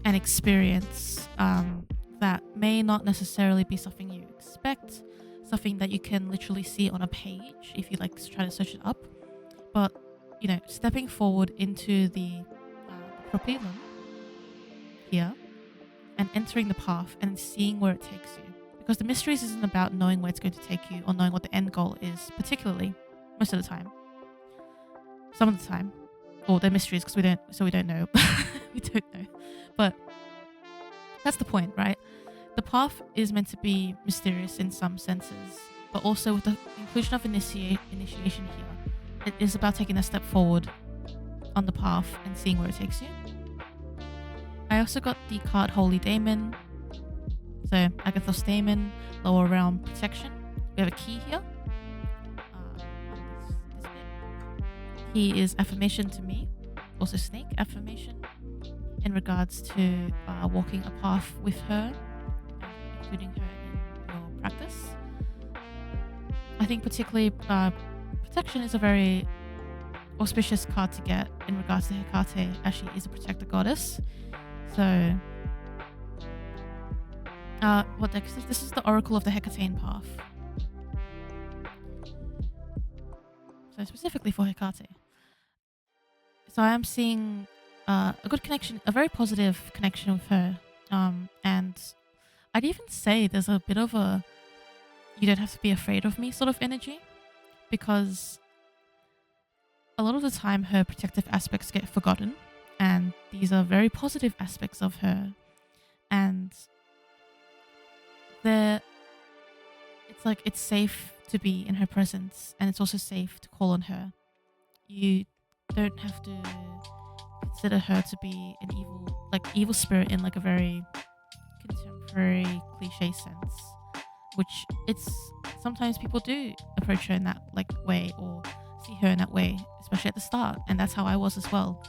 S1: an experience that may not necessarily be something you expect, something that you can literally see on a page if you like to try to search it up, but you know, stepping forward into the propylon here and entering the path and seeing where it takes you, because the mysteries isn't about knowing where it's going to take you or knowing what the end goal is, particularly most of the time. Some of the time, or they're mysteries because we don't know. We don't know, but that's the point, right? The path is meant to be mysterious in some senses, but also with the inclusion of initiation here, it is about taking a step forward on the path and seeing where it takes you. I also got the card Holy Daemon. So Agathos Daemon, lower realm protection. We have a key here. This bit. He is affirmation to me. Also snake affirmation in regards to walking a path with her, including her in your practice. I think particularly protection is a very auspicious card to get in regards to Hecate, as she is a protector goddess. So, what deck is this? This is the Oracle of the Hecatean Path. So specifically for Hecate. So I am seeing a good connection, a very positive connection with her. And I'd even say there's a bit of a you don't have to be afraid of me sort of energy, because a lot of the time her protective aspects get forgotten, and these are very positive aspects of her, and it's like it's safe to be in her presence, and it's also safe to call on her. You don't have to consider her to be an evil spirit in like a very contemporary cliche sense. which it's sometimes people do approach her in that like way or see her in that way, especially at the start, and that's how I was as well.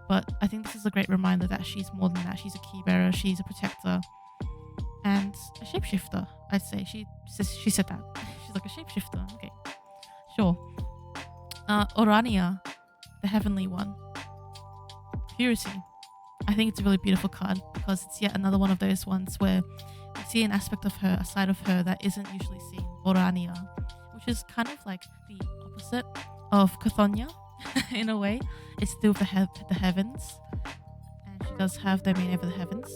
S1: But I think this is a great reminder that she's more than that. She's a key bearer, she's a protector, and a shapeshifter. I'd say she said that. She's like a shapeshifter. Okay, sure. Orania, the heavenly one, purity. I think it's a really beautiful card because it's yet another one of those ones where we see an aspect of her, a side of her that isn't usually seen. Orania, which is kind of like the opposite of Cathonia in a way. It's still the heavens, and she does have domain over the heavens.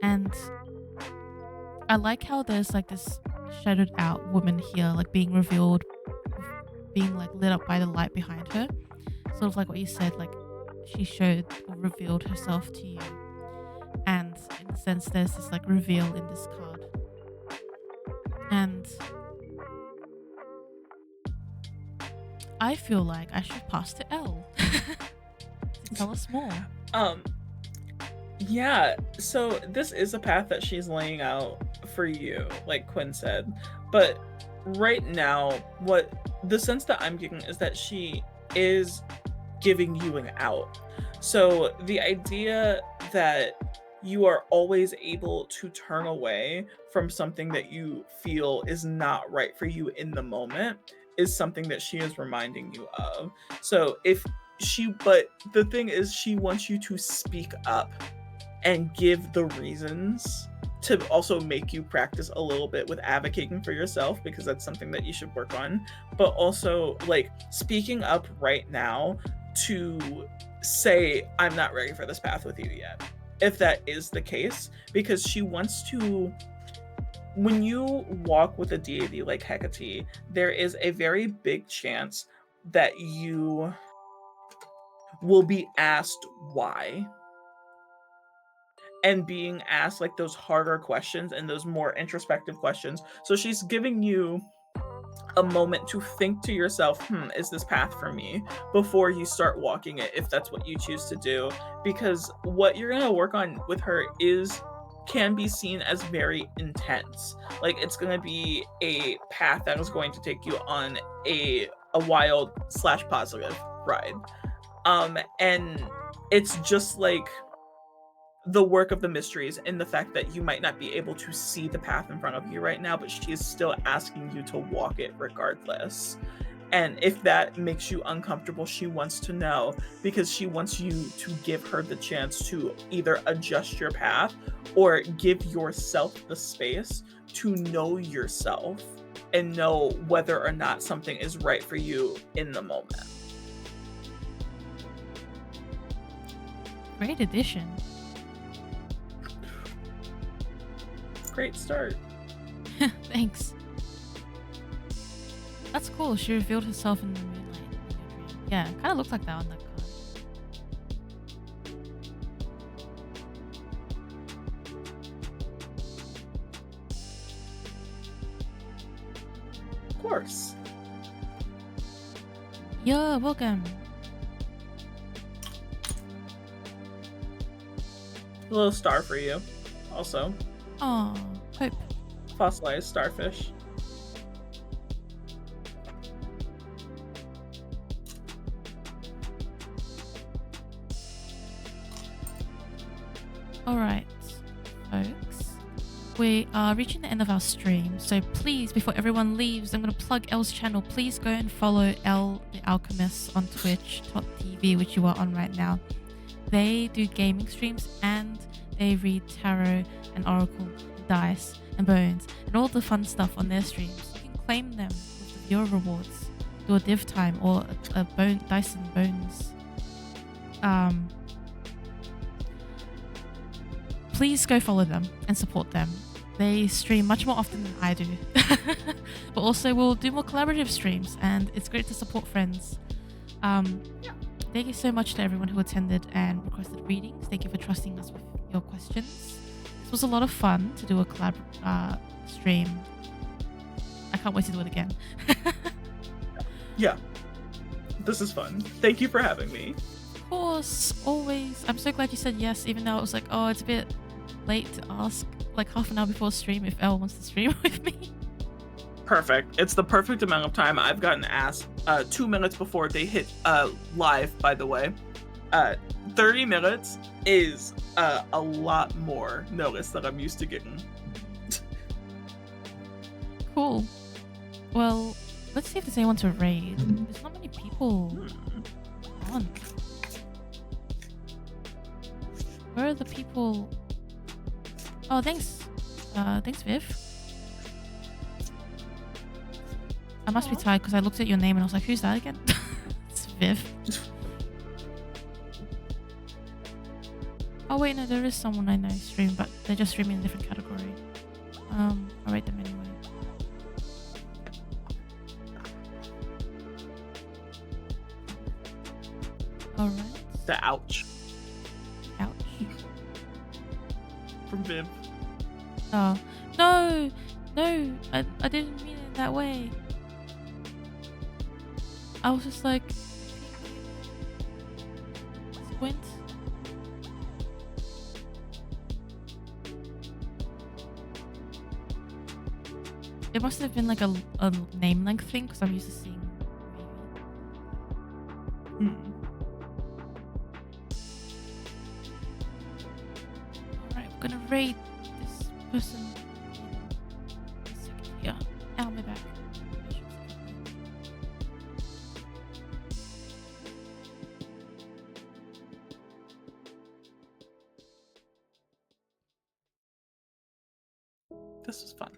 S1: And I like how there's like this shadowed out woman here, like being revealed, being like lit up by the light behind her. Sort of like what you said, like she showed or revealed herself to you. And in a sense, there's this like reveal in this card. And I feel like I should pass to Elle to tell us more.
S2: Yeah, so this is a path that she's laying out for you, like Quinn said. But right now, what the sense that I'm getting is that she is giving you an out. So the idea that you are always able to turn away from something that you feel is not right for you in the moment is something that she is reminding you of. So but the thing is, she wants you to speak up and give the reasons to also make you practice a little bit with advocating for yourself, because that's something that you should work on. But also like speaking up right now to say, I'm not ready for this path with you yet, if that is the case, because she wants to, when you walk with a deity like Hecate, there is a very big chance that you will be asked why, and being asked like those harder questions and those more introspective questions. So she's giving you a moment to think to yourself, is this path for me, before you start walking it, if that's what you choose to do. Because what you're going to work on with her can be seen as very intense. Like it's going to be a path that is going to take you on a wild / positive ride. And it's just like the work of the mysteries and the fact that you might not be able to see the path in front of you right now, but she is still asking you to walk it regardless. And if that makes you uncomfortable, she wants to know, because she wants you to give her the chance to either adjust your path or give yourself the space to know yourself and know whether or not something is right for you in the moment.
S1: Great addition.
S2: Great start.
S1: Thanks. That's cool. She revealed herself in the moonlight in your dream. Yeah, kind of looked like that on that card.
S2: Of course.
S1: You're welcome.
S2: A little star for you, also.
S1: Oh, hope.
S2: Fossilized starfish.
S1: Alright, folks. We are reaching the end of our stream, so please, before everyone leaves, I'm going to plug Elle's channel. Please go and follow Elle the Alchemist on twitch.tv, which you are on right now. They do gaming streams and they read tarot and oracle, dice and bones and all the fun stuff on their streams. You can claim them with the viewer rewards, do a div time or a dice and bones. Please go follow them and support them. They stream much more often than I do. But also we'll do more collaborative streams, and it's great to support friends. Thank you so much to everyone who attended and requested readings. Thank you for trusting us with your questions. This was a lot of fun to do a collab stream. I can't wait to do it again.
S2: Yeah, this is fun. Thank you for having me.
S1: Of course, always. I'm so glad you said yes, even though it was like, oh, it's a bit late to ask. like half an hour before stream if Elle wants to stream with me.
S2: Perfect. It's the perfect amount of time. I've gotten asked 2 minutes before they hit live, by the way. 30 minutes is a lot more notice than I'm used to getting.
S1: Cool. Well, let's see if there's anyone to raid. There's not many people on. Where are the people? Oh, thanks. Thanks, Viv. I must be tired because I looked at your name and I was like, who's that again? It's Viv. Oh wait, no, there is someone I know stream, but they're just streaming in a different category. I'll rate them anyway. Alright.
S2: The ouch
S1: Ouch.
S2: from Viv.
S1: Oh. No! No! I didn't mean it that way. I was just like... Squint? It must have been like a name length thing because I'm used to seeing maybe. Alright, I'm gonna rate this person. Yeah, I'll be back.
S2: This was fun.